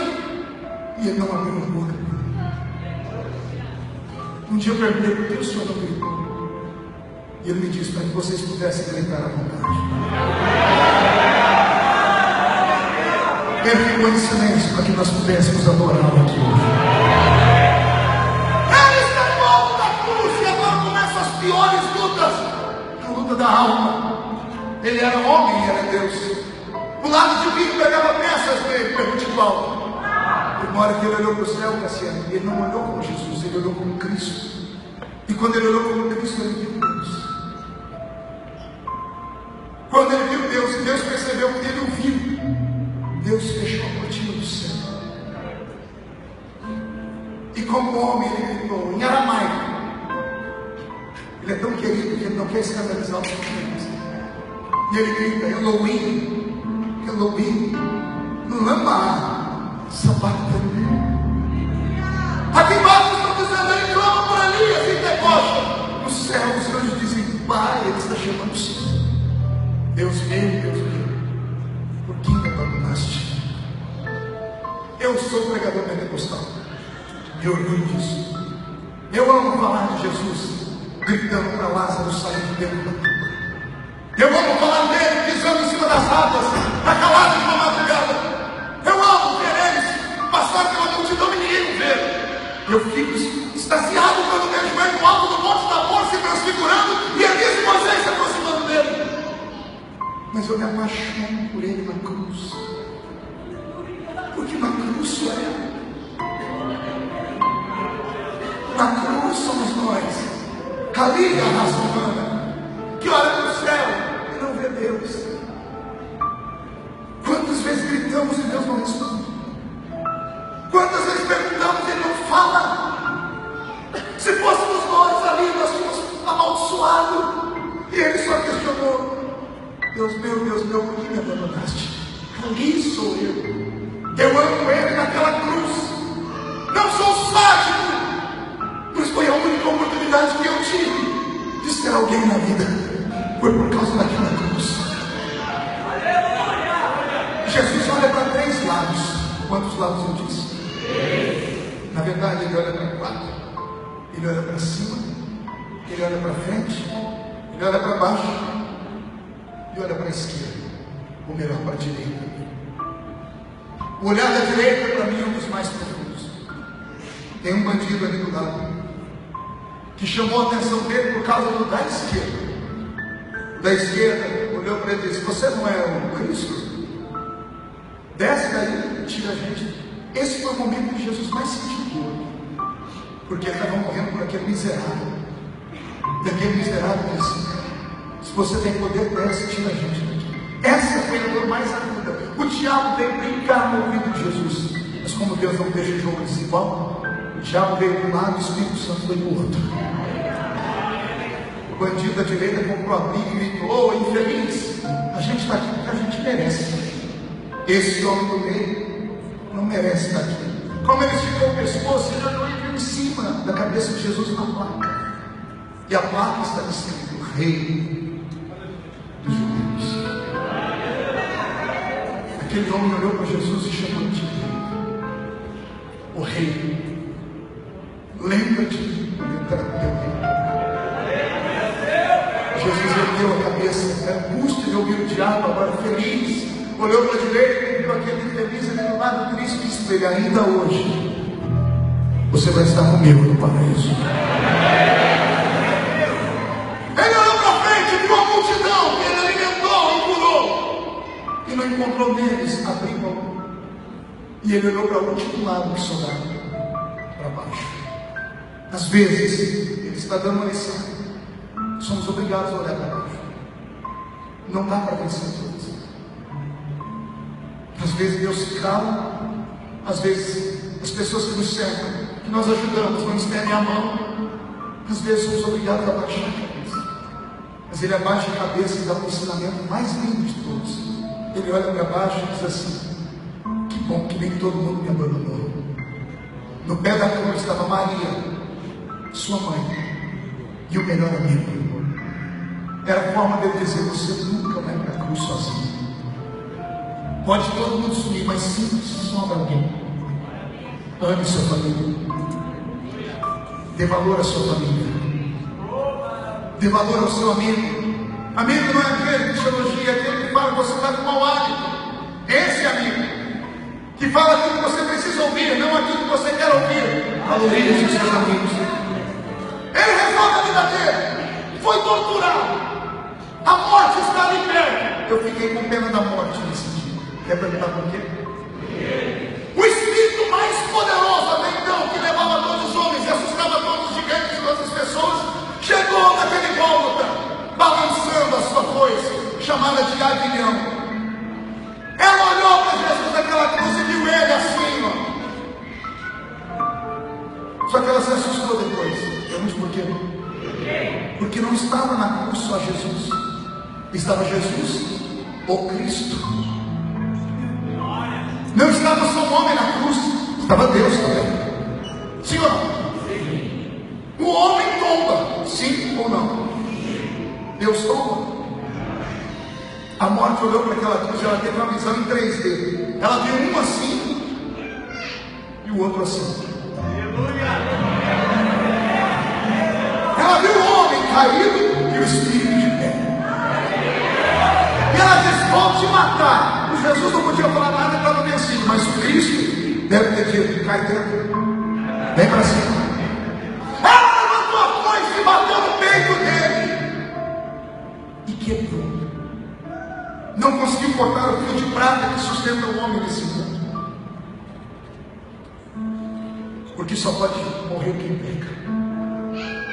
E ele não abriu a boca. Um dia eu perguntei por que o senhor não gritou. E ele me disse para que vocês pudessem gritar à vontade. Ele ficou em silêncio para que nós pudéssemos adorá-lo aqui hoje. Ele está no alto da cruz e agora começam as piores lutas. A luta da alma. Ele era homem e era Deus. O lado divino pegava peças dele, pergunte Paulo. Uma hora que ele olhou para o céu, Cassiano, ele não olhou como Jesus, ele olhou como Cristo. E quando ele olhou como Cristo, ele viu Deus. Quando ele viu Deus, Deus percebeu que ele o viu. Deus fechou a cortina do céu. E como homem, ele gritou em aramaico. Ele é tão querido que ele não quer escandalizar os pequenos. E ele grita: Elohim, Elohim, lama sabachthani. Aqui embaixo estão dizendo: ele clama por Elias e debocha. No céu os anjos dizem: Pai, ele está chamando o Senhor. Deus meu, por que me abandonaste? Eu sou pregador pentecostal. Eu orgulho disso. Eu amo falar de Jesus gritando para Lázaro sair de dentro da tumba. Eu amo falar dele pisando em cima das águas, acalado de uma madrugada. Eu amo ver eles passar pela multidão e ninguém vê. Eu fico extasiado quando vejo ele no alto do monte da força se transfigurando e Elias e Moisés se aproximando dele. Mas eu me apaixono por ele na cruz. Porque na cruz sou eu. Na cruz somos nós. Ali a raça humana que olha para o céu e não vê Deus. Quantas vezes gritamos e Deus não responde? Quantas vezes perguntamos e Ele não fala? Se fôssemos nós ali, nós tínhamos amaldiçoado. E Ele só questionou: Deus meu, por que me abandonaste? Ali sou eu. Eu amo Ele naquela cruz. Não sou sádico, mas foi a única oportunidade que eu tive de ser alguém na vida. Foi por causa daquela cruz. Jesus olha para 3 lados. Quantos lados eu disse? Na verdade, ele olha para 4. Ele olha para cima, ele olha para frente, ele olha para baixo e olha para a esquerda, ou melhor, para a direita. O olhar da direita para mim é um dos mais profundos. Tem um bandido ali do lado que chamou a atenção dele por causa do da esquerda. O da esquerda olhou para ele e disse: Você não é o Cristo? Desce daí e tira a gente. Esse foi o momento que Jesus mais sentiu dor, porque ele estava morrendo por aquele miserável. E aquele miserável disse: Se você tem poder, desce e tira a gente daqui. Essa foi a dor mais aguda. O diabo veio brincar no ouvido de Jesus, mas como Deus não deixa o jogo desigual, o diabo veio de um lado e o Espírito Santo veio do outro. O bandido da direita comprou a briga e gritou: Ô infeliz, a gente está aqui porque a gente merece. Esse homem do meio não merece estar aqui. Como ele esticou o pescoço, ele olhou e viu em cima da cabeça de Jesus uma placa. E a placa está escrito: Rei dos Judeus. Aquele homem olhou para Jesus e chamou de Rei. O Rei, lembra-te de entrar no teu reino. Jesus ergueu a cabeça, era angústia de ouvir o diabo, agora feliz. Olhou para a direita e viu aquele infeliz ali do lado do Cristo e disse para ele: Ainda hoje você vai estar comigo no paraíso. Ele olhou para frente e viu a multidão que ele alimentou e curou, e não encontrou neles abrir mão. E ele olhou para o último lado que sobrava, para baixo. Às vezes ele está dando uma lição. Somos obrigados a olhar para baixo. Não dá para vencer todos. Às vezes Deus se cala. Às vezes as pessoas que nos cercam, que nós ajudamos, não estendem a mão. Às vezes somos obrigados a baixar a cabeça. Mas Ele abaixa a cabeça e dá o ensinamento mais lindo de todos. Ele olha para baixo e diz assim: que bom que nem todo mundo me abandonou. No pé da cruz estava Maria, sua mãe, e o melhor amigo. Era a forma dele dizer: você nunca vai para a cruz sozinho. Pode todo mundo sumir, mas sempre sobra alguém. Ame sua família. Dê valor à sua família. Dê valor ao seu amigo. Amigo não é aquele que te elogia, é aquele que fala que você está com mau hálito. Esse amigo que fala aquilo que você precisa ouvir, não aquilo que você quer ouvir. Valorize os seus amigos. Ele resolve a vida dele. Foi torturado. A morte está ali perto. Eu fiquei com pena da morte nesse dia. Quer perguntar por quê? O espírito mais poderoso até então, que levava todos os homens e assustava todos os gigantes e todas as pessoas, chegou naquele Gólgota, balançando a sua foice, chamada de aguilhão. Ela olhou para Jesus naquela cruz e viu ele assim, ó. Só que ela se assustou depois. Pergunte por quê? Porque não estava na cruz só Jesus. Estava Jesus, o Cristo. Não estava só um homem na cruz, estava Deus também. Sim ou não? O homem tomba, sim ou não? Deus tomba. A morte olhou para aquela cruz e ela teve uma visão em 3D. Ela viu um assim e o outro assim. Ela viu o homem caído e o espírito de pé. E ela disse: vou te matar. O Jesus não podia falar nada, estava vencido. Mas o Cristo deve ter dito: cai dentro, vem para cima. Ela levantou a foice e bateu no peito dele e quebrou. Não conseguiu cortar o fio de prata que sustenta o homem nesse mundo. Porque só pode morrer quem peca.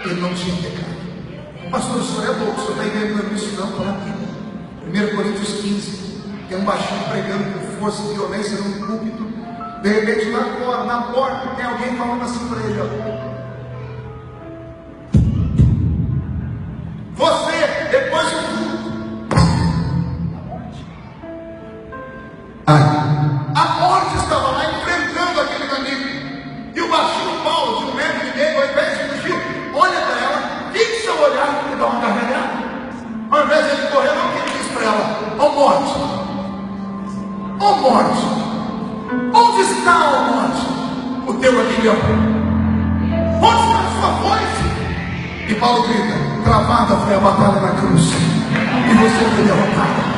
Ele não tinha pecado. Pastor, o senhor é louco, o senhor está inventando isso? Não, está na Bíblia. 1 Coríntios 15. Tem um baixinho pregando com força e violência num púlpito. De repente, lá fora, na porta, tem alguém falando assim para ele: ó. Você, depois do a morte estava lá enfrentando aquele amigo. E o baixinho Paulo, de 1,5 metro, ao invés de fugir, olha para ela, fixa o olhar e dá uma gargalhada. Ao invés de ele correr, não, que ele diz para ela: ó morte, ó morte, onde está, ó morte, o teu aguilhão? Onde está a sua foice? E Paulo grita: travada foi a batalha na cruz, e você foi derrotada.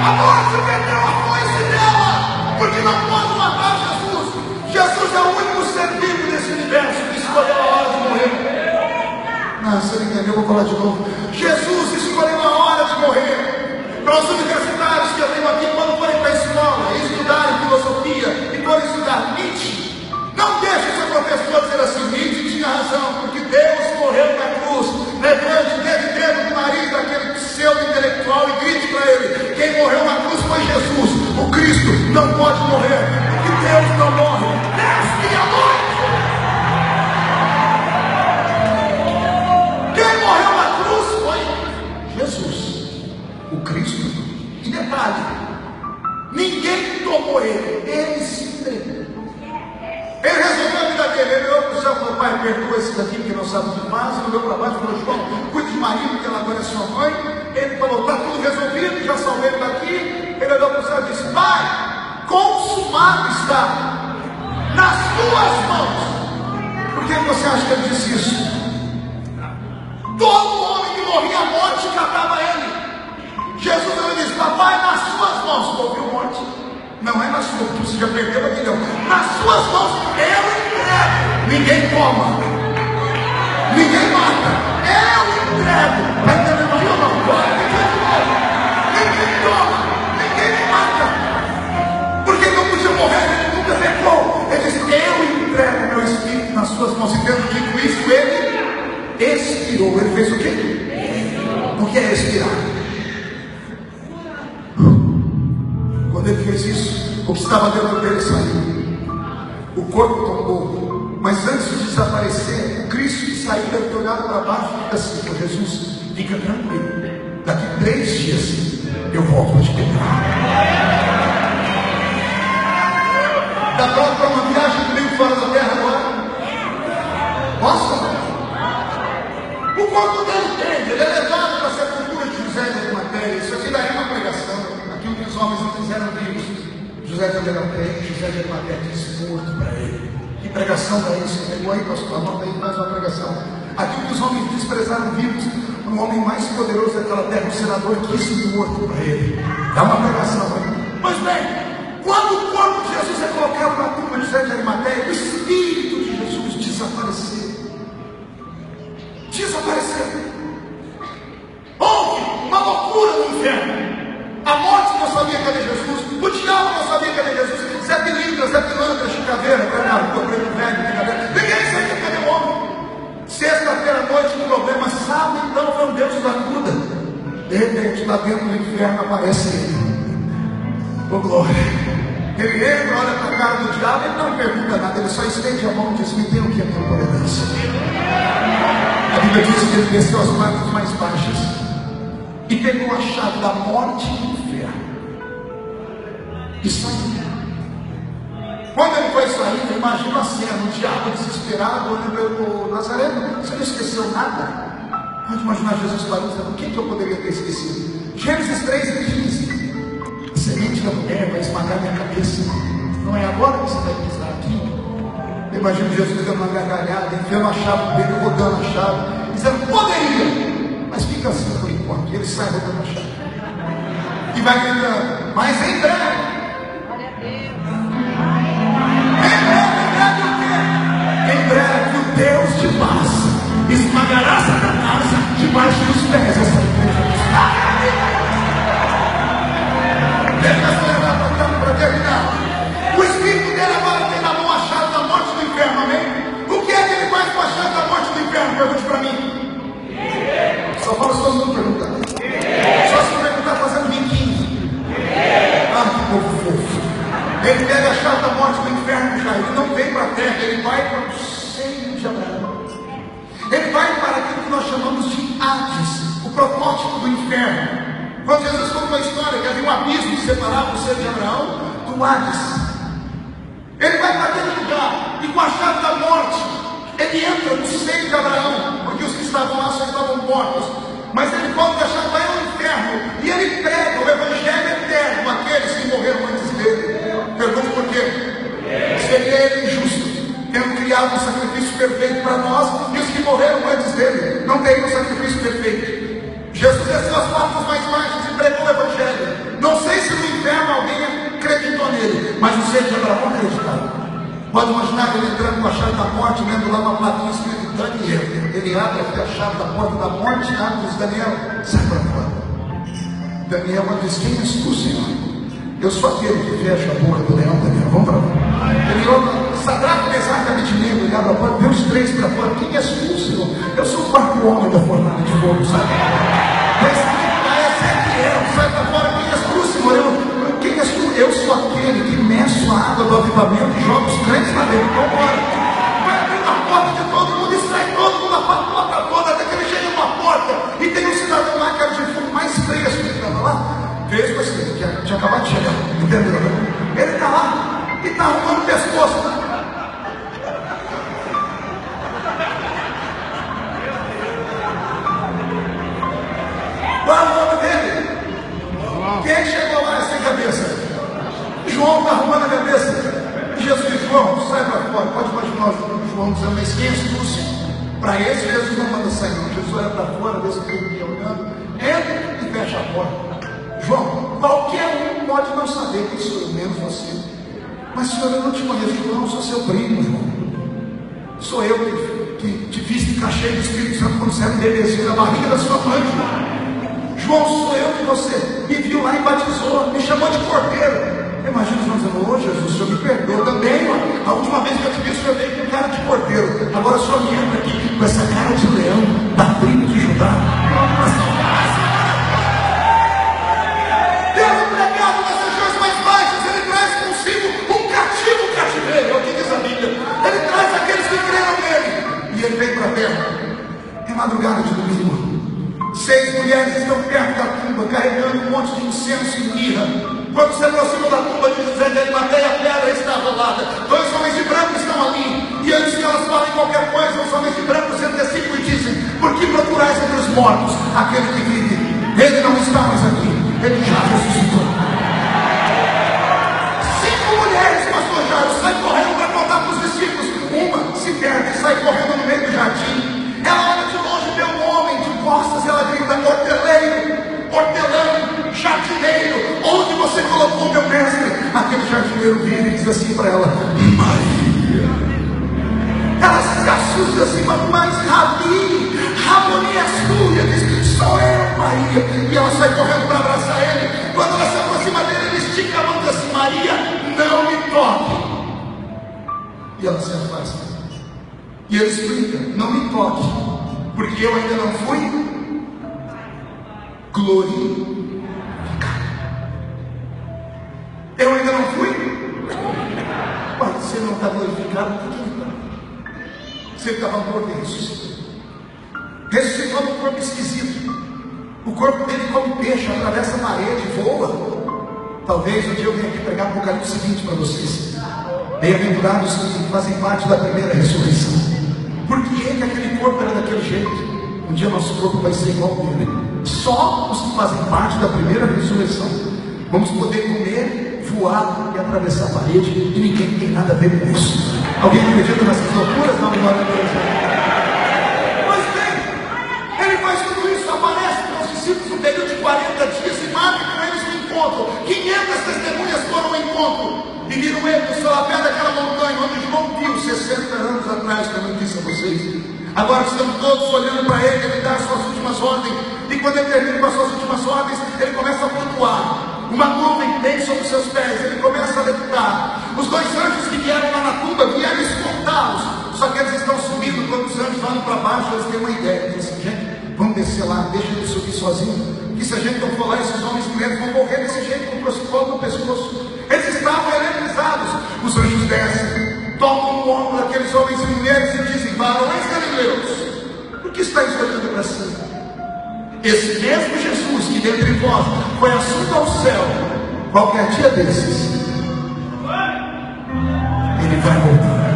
A morte perdeu a foice dela, porque não pode matar Jesus. Jesus é o único ser vivo desse universo que escolheu a hora de morrer. Não, você não entendeu, eu vou falar de novo. Jesus escolheu a hora de morrer. Para os universitários que eu tenho aqui, quando forem para a escola e estudarem filosofia e forem estudar Nietzsche, não deixe o seu professor dizer assim: Nietzsche tinha razão, porque Deus morreu na cruz. Levante, dê dedo do nariz daquele pseudo-intelectual e grite para ele: quem morreu na cruz foi Jesus. O Cristo não pode morrer, porque Deus não morre. Deus tinha morte. Quem morreu na cruz foi Jesus, o Cristo. E detalhe: ninguém tomou ele se entregou. Ele resolveu a vida dele. Ele olhou para o céu e falou: pai, perdoa esse daqui que não sabe o que faz. Ele olhou para baixo e falou: João, cuide de Maria, porque ela agora é sua mãe. Ele falou: está tudo resolvido, já salvei ele daqui. Ele olhou para o céu e disse: pai, consumado está, nas tuas mãos. Por que você acha que ele disse isso? Todo homem que morria a morte catava ele. Jesus ele disse: papai, nas suas mãos. Ouviu morte? Não é na sua, porque você já perdeu a milhão. Nas suas mãos eu entrego. Ninguém toma, ninguém mata, eu entrego. Está entendendo aí ou não? Ninguém toma, ninguém me mata. Porque não podia morrer, ele nunca pecou. Ele disse: eu entrego meu espírito nas suas mãos. E tendo dito isso, ele expirou. Ele fez o quê? O que é expirar? Quando ele fez isso, o que estava dentro dele saiu. O corpo tombou. Mas antes de desaparecer, o Cristo que saiu deve ter olhado para baixo e disse assim: Jesus, fica tranquilo. Daqui 3 dias eu volto a te pegar. Dá pronto para uma viagem comigo fora da terra agora? Posso? O corpo dele entende, ele é levado para a sepultura de José de Arimateia. Isso aqui daí é uma pregação. Aquilo que os homens não quiseram ver. José de Arimateia disse morto para ele. Que pregação é isso? Pegou aí, pastor, anota aí mais uma pregação. Aquilo que os homens desprezaram vivos, o homem mais poderoso daquela terra, o senador, disse morto para ele. Dá uma pregação aí. Pois bem, quando o corpo de Jesus é colocado na tumba de José de Arimateia, o Espírito de Jesus desapareceu. Houve uma loucura no inferno. A morte não sabia que era Jesus, o diabo não sabia que era Jesus. Zé Pilantra, Chicaveira, Bernardo, Cobreno Velho, ninguém sabia que era o homem. Sexta-feira à noite, um problema, sabe então foi um Deus da cura. De repente, lá dentro do inferno aparece ele. Ô glória. Ele entra, olha para a cara do diabo, ele não pergunta nada, ele só estende a mão e diz: me dê o que é minha tolerância. A Bíblia diz que ele desceu as partes mais baixas e pegou a chave da morte e do inferno e saiu. Quando ele foi saindo, imagina a cena, o diabo desesperado, olhando para o Nazareno: você não esqueceu nada? Pode imaginar Jesus falando: o que eu poderia ter esquecido? Gênesis 3:15: a semente da mulher vai esmagar minha cabeça. Não é agora que você vai pisar aqui? Imagina Jesus dando uma gargalhada, enfiando a chave dele, rodando a chave, dizendo: poderia, mas fica assim por enquanto. E ele sai rodando a chave e vai gritando: mas em breve. Em breve o Deus de paz esmagará Satanás debaixo dos pés. Essa igreja está. Deixa eu levar para terminar. O Espírito dele agora tem na mão a chave da morte do inferno, amém? O que é que ele faz com a chave da morte do inferno? Pergunte para mim. Só fala se todo mundo perguntar. Só se perguntar fazendo biquinho. Ah, que povo fofo. Ele pega a chave da morte do inferno, já. Ele não vem para a terra, ele vai para o seio de Abraão. Ele vai para aquilo que nós chamamos de Hades, o protótipo do inferno. Quando Jesus contou a história que havia um abismo que separava o seio de Abraão do Hades, ele vai para aquele lugar e com a chave da morte ele entra no seio de Abraão, porque os que estavam lá só estavam mortos. Mas ele volta a chave, vai ao inferno e ele prega o evangelho eterno àqueles que morreram antes dele. Pergunto por quê? Seria ele injusto, tendo criado um sacrifício perfeito para nós, e os que morreram antes dele não teriam um sacrifício perfeito. Jesus desceu as partes mais baixas e pregou o evangelho. Não sei se no inferno alguém acreditou nele, mas o seio de Abraão acreditava. Pode imaginar ele entrando com a chave da morte, lendo lá uma plaquinha escrito Daniel. Ele abre aqui a chave da porta da morte, abre e diz: Daniel, sai para fora. Daniel diz: quem és tu, Senhor? Eu sou aquele que fecha a boca do leão, Daniel. Vamos para fora. Ele olha, Sadraque, Mesaque e Abednego, ele abre a porta, vê os três para fora. Quem és tu, Senhor? Eu sou o quarto homem da fornalha de fogo, sabe? Mas Ezequiel, sai para fora. Quem és tu, Senhor? Quem és tu? Eu sou aquele que meço a água do avivamento e joga os crentes lá dentro. Vamos embora. Vai abrir a porta de todo mundo e sai todo mundo, a porta toda, até que ele chega numa porta e tem um cidadão lá que era o defunto mais fresco que estava lá. Fez, mas tinha acabado de chegar, entendeu? Ele está lá e está arrumando o pescoço. Qual é o nome dele? Quem chegou lá sem cabeça? João está arrumando a cabeça. Jesus diz: João, sai para fora. Pode imaginar o João dizendo: mas quem és tu, Senhor? Para esse, Jesus não manda sair, não. Jesus olha para fora, vê se tem alguém olhando, entra e fecha a porta. João, qualquer um pode não saber quem sou eu, menos você. Mas, Senhor, eu não te conheço. João, sou seu primo, João. Sou eu que te fiz de cachê do Espírito Santo quando você era um bebezinho na barriga da sua mãe, João. João, sou eu que você me viu lá e batizou, me chamou de cordeiro. Imagina os irmãos dizendo: ô Jesus, o Senhor me perdoa também, mano. A última vez que eu te vi, o Senhor veio com cara de cordeiro. Agora o Senhor me entra aqui com essa cara de leão da tribo de Judá. Ele traz aqueles que creram nele. E ele vem para a terra. É madrugada de domingo. 6 mulheres estão perto da tumba, carregando um monte de incenso e mirra. Quando se aproximam da tumba de José de Arimateia, a pedra está rolada. 2 homens de branco estão ali. E antes que elas falem qualquer coisa, os homens de branco se antecipam e dizem: por que procurais entre os mortos aquele que vive? Ele não está mais aqui, ele já ressuscitou. 5 mulheres, pastor Jairo, saem correndo para contar para os discípulos. Uma se perde e sai correndo no meio do jardim. Ela olha de longe, vê um homem de costas e ela grita: horteleiro, hortelão, jardineiro, onde você colocou meu mestre? Aquele jardineiro vira e diz assim para ela: Maria. Ela se assusta assim: mas Rabi, Raboni és tu? E ele diz: sou eu, Maria. E ela sai correndo para abraçar ele. Quando ela se aproxima dele, ele estica a mão e diz assim: Maria, não me toque. E ela se afasta. E ele explica: não me toque, porque eu ainda não fui glorificado. Eu ainda não fui. Mas você não está glorificado, por que não? Você estava morto e ressuscitou. Ressuscitou num corpo esquisito. O corpo dele come peixe, atravessa a parede, voa. Talvez um dia eu venha aqui pregar Apocalipse 20 para vocês. Bem-aventurados que fazem parte da primeira ressurreição. Por que aquele corpo era daquele jeito? Um dia nosso corpo vai ser igual ao dele. Só os que fazem parte da primeira ressurreição vamos poder comer, voar e atravessar a parede, e ninguém tem nada a ver com isso. Alguém acredita nessas loucuras? Não, glória a Deus. Pois bem, ele faz tudo isso, aparece com os discípulos no período de 40 dias e marca com eles um encontro. 500 testemunhas foram ao encontro e viram ele no solapé daquela montanha onde João viu 60 anos atrás, como eu disse a vocês. Agora estamos todos olhando para ele dar suas últimas ordens. E quando ele termina com as suas últimas ordens, ele começa a flutuar. Uma nuvem vem sobre os seus pés, ele começa a levitar. Os 2 anjos que vieram lá na tumba vieram escoltá-los. Só que eles estão subindo. Quando os anjos olham para baixo, eles têm uma ideia. Eles dizem: gente, vamos descer lá, deixa ele subir sozinho. Que se a gente não for lá, esses homens e mulheres vão morrer desse jeito, com o crucifixo no pescoço. Eles estavam eletrizados. Os anjos descem, tocam no ombro daqueles homens e mulheres e dizem: varões galileus, por que estáis olhando para cima? Esse mesmo Jesus que dentre vós foi assunto ao céu, qualquer dia desses, ele vai voltar.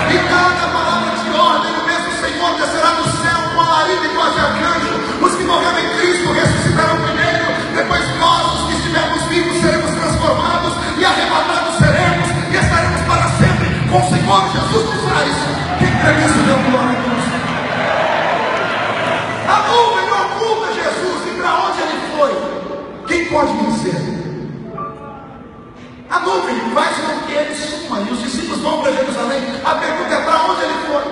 E cada palavra de ordem, o mesmo Senhor descerá do céu com alarido e voz de arcanjo. Os que morreram em Cristo ressuscitarão primeiro, depois nós, os que estivermos vivos, seremos transformados e arrebatados seremos, e estaremos para sempre com o Senhor Jesus nos ares. Quem crê nisso, deu glória a Deus. A nuvem oculta Jesus, e para onde ele foi? Quem pode me dizer? A nuvem faz com que ele suma, e os discípulos vão para Jerusalém. A pergunta é: para onde ele foi?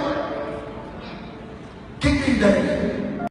Quem tem ideia?